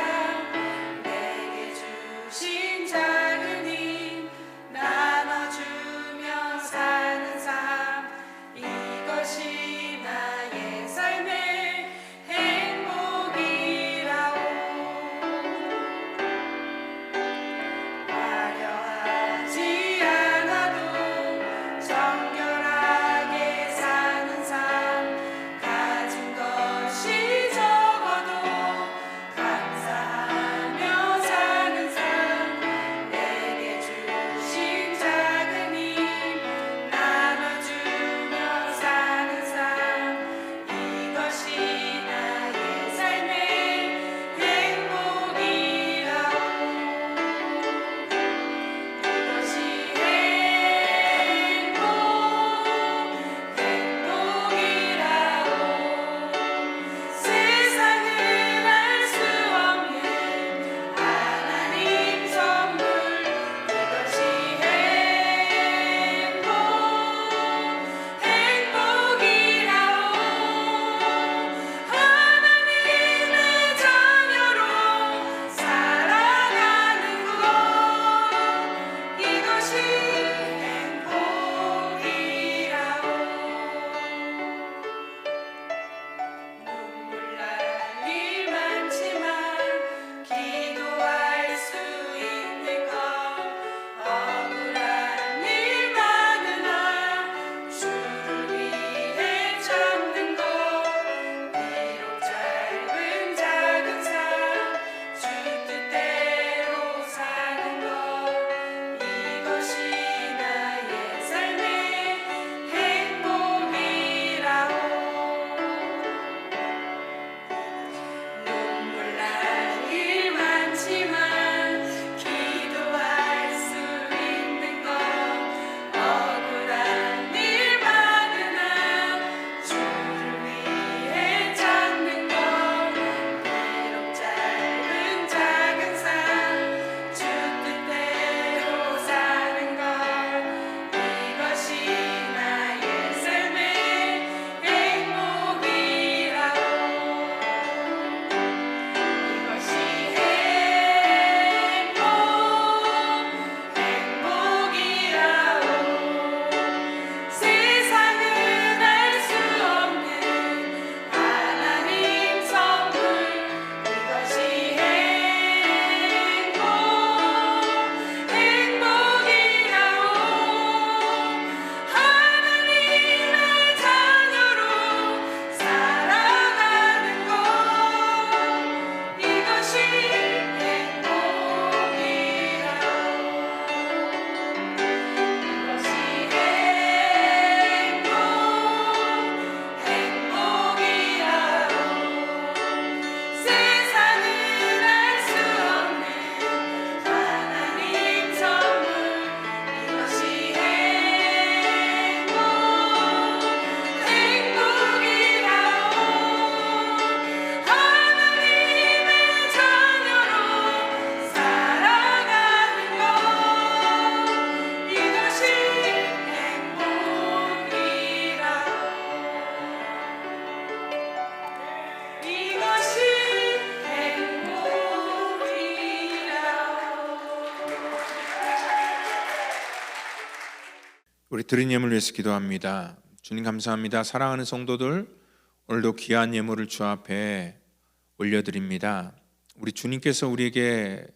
우리 드린 예물 위해서 기도합니다. 주님 감사합니다. 사랑하는 성도들, 오늘도 귀한 예물을 주 앞에 올려드립니다. 우리 주님께서 우리에게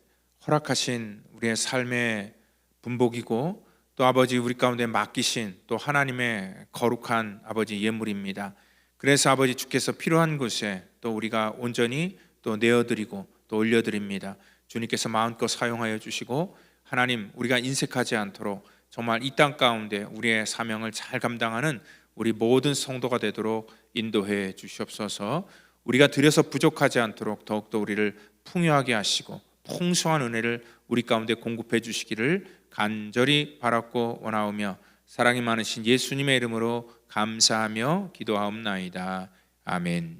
허락하신 우리의 삶의 분복이고 또 아버지 우리 가운데 맡기신 또 하나님의 거룩한 아버지 예물입니다. 그래서 아버지 주께서 필요한 곳에 또 우리가 온전히 또 내어드리고 또 올려드립니다. 주님께서 마음껏 사용하여 주시고 하나님 우리가 인색하지 않도록 정말 이 땅 가운데 우리의 사명을 잘 감당하는 우리 모든 성도가 되도록 인도해 주시옵소서. 우리가 드려서 부족하지 않도록 더욱더 우리를 풍요하게 하시고 풍성한 은혜를 우리 가운데 공급해 주시기를 간절히 바랐고 원하오며 사랑이 많으신 예수님의 이름으로 감사하며 기도하옵나이다. 아멘.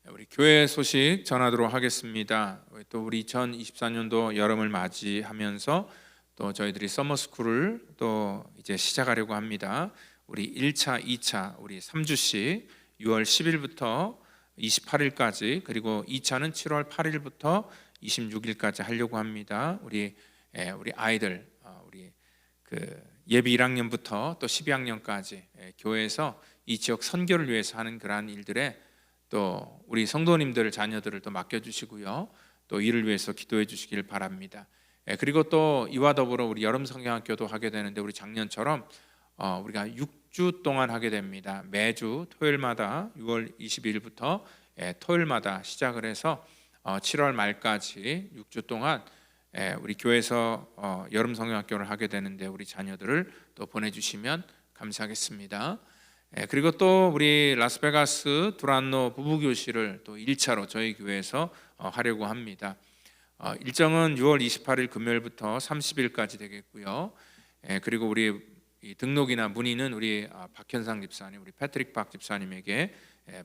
우리 교회 소식 전하도록 하겠습니다. 또 우리 2024년도 여름을 맞이하면서 또 저희들이 서머스쿨을 또 이제 시작하려고 합니다. 우리 1차, 2차 우리 3주씩 6월 10일부터 28일까지 그리고 2차는 7월 8일부터 26일까지 하려고 합니다. 우리 아이들 우리 그 예비 1학년부터 또 12학년까지 교회에서 이 지역 선교를 위해서 하는 그러한 일들에 또 우리 성도님들 자녀들을 또 맡겨주시고요. 또 이를 위해서 기도해 주시길 바랍니다. 그리고 또 이와 더불어 우리 여름 성경학교도 하게 되는데 우리 작년처럼 우리가 6주 동안 하게 됩니다. 매주 토요일마다 6월 22일부터 토요일마다 시작을 해서 7월 말까지 6주 동안 우리 교회에서 여름 성경학교를 하게 되는데 우리 자녀들을 또 보내주시면 감사하겠습니다. 그리고 또 우리 라스베가스 두란노 부부교실을 또 1차로 저희 교회에서 하려고 합니다. 일정은 6월 28일 금요일부터 30일까지 되겠고요. 그리고 우리 등록이나 문의는 우리 박현상 집사님, 우리 패트릭 박 집사님에게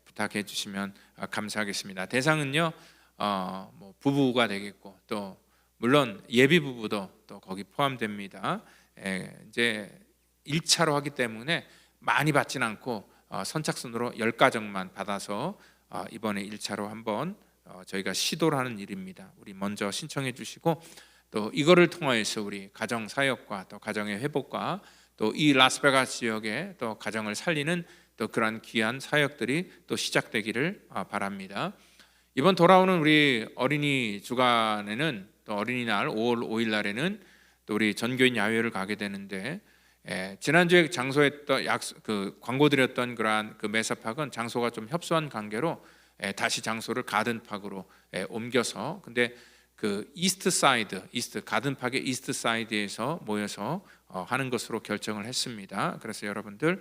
부탁해 주시면 감사하겠습니다. 대상은요, 뭐 부부가 되겠고 또 물론 예비 부부도 또 거기 포함됩니다. 이제 1차로 하기 때문에 많이 받진 않고 선착순으로 10가정만 받아서 이번에 1차로 한번 저희가 시도를 하는 일입니다. 우리 먼저 신청해 주시고 또 이거를 통하여서 우리 가정 사역과 또 가정의 회복과 또 이 라스베가스 지역의 또 가정을 살리는 또 그러한 귀한 사역들이 또 시작되기를 바랍니다. 이번 돌아오는 우리 어린이 주간에는 또 어린이날 5월 5일 날에는 또 우리 전교인 야외를 가게 되는데 지난주에 장소했던 그 광고 드렸던 그러한 그 메사팍은 장소가 좀 협소한 관계로 다시 장소를 가든팍으로 옮겨서 근데 그 이스트 가든팍의 이스트 사이드에서 모여서 하는 것으로 결정을 했습니다. 그래서 여러분들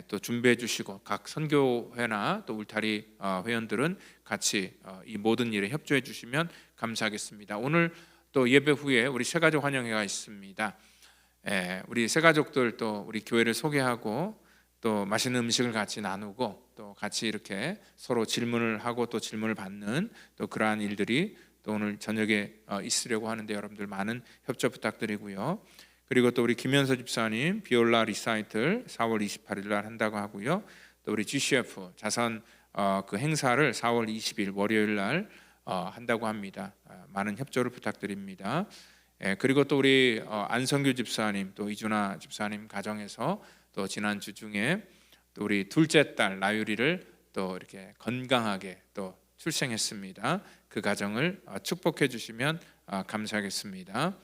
또 준비해 주시고 각 선교회나 또 울타리 회원들은 같이 이 모든 일에 협조해 주시면 감사하겠습니다. 오늘 또 예배 후에 우리 새가족 환영회가 있습니다. 우리 새가족들 또 우리 교회를 소개하고 또 맛있는 음식을 같이 나누고 또 같이 이렇게 서로 질문을 하고 또 질문을 받는 또 그러한 일들이 또 오늘 저녁에 있으려고 하는데 여러분들 많은 협조 부탁드리고요. 그리고 또 우리 김현서 집사님 비올라 리사이틀 4월 28일 날 한다고 하고요. 또 우리 GCF 자선 그 행사를 4월 20일 월요일 날 한다고 합니다. 많은 협조를 부탁드립니다. 그리고 또 우리 안성규 집사님 또 이준아 집사님 가정에서 또 지난주 중에 또 우리 둘째 딸 나유리를 또 이렇게 건강하게 또 출생했습니다. 그 가정을 축복해 주시면 감사하겠습니다.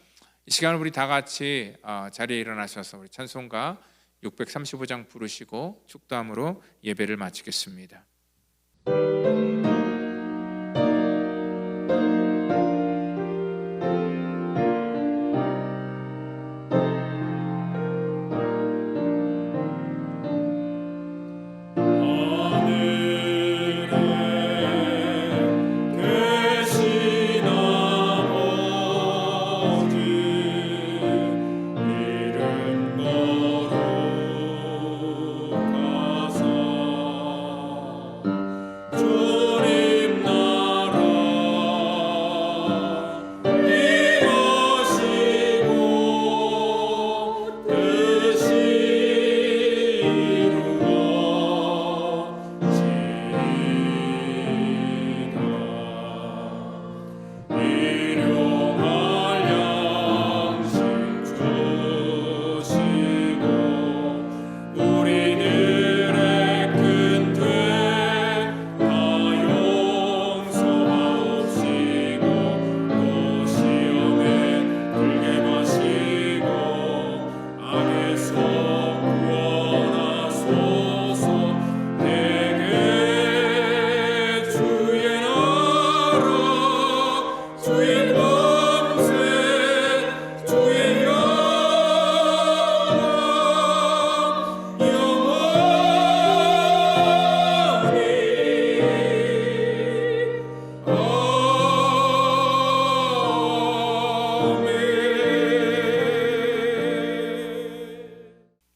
이 시간 우리 다 같이 자리에 일어나셔서 우리 찬송가 635장 부르시고 축도함으로 예배를 마치겠습니다. 주님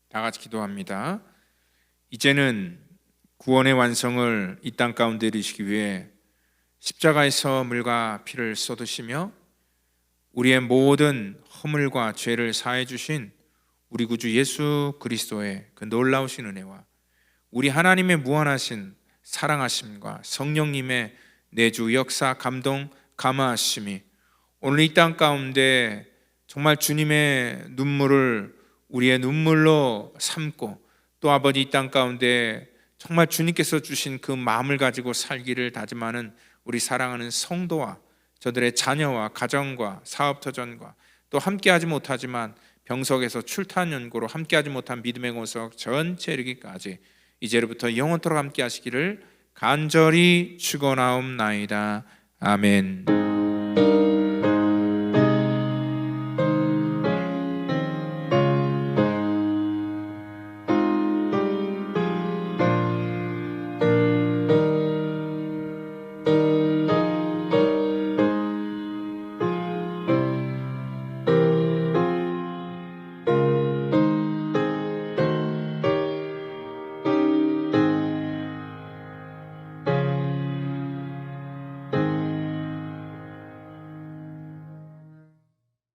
다 같이 기도합니다. 이제는 구원의 완성을 이 땅 가운데 이루시기 위해 십자가에서 물과 피를 쏟으시며 우리의 모든 허물과 죄를 사해 주신 우리 구주 예수 그리스도의 그 놀라우신 은혜와 우리 하나님의 무한하신 사랑하심과 성령님의 내주 역사 감동 감화하심이 오늘 이 땅 가운데 정말 주님의 눈물을 우리의 눈물로 삼고 또 아버지 이 땅 가운데 정말 주님께서 주신 그 마음을 가지고 살기를 다짐하는 우리 사랑하는 성도와 저들의 자녀와 가정과 사업터전과 또 함께하지 못하지만 병석에서 출탄 연고로 함께하지 못한 믿음의 공석 전체 이르기까지 이제로부터 영원토록 함께 하시기를 간절히 축원하옵나이다. 아멘.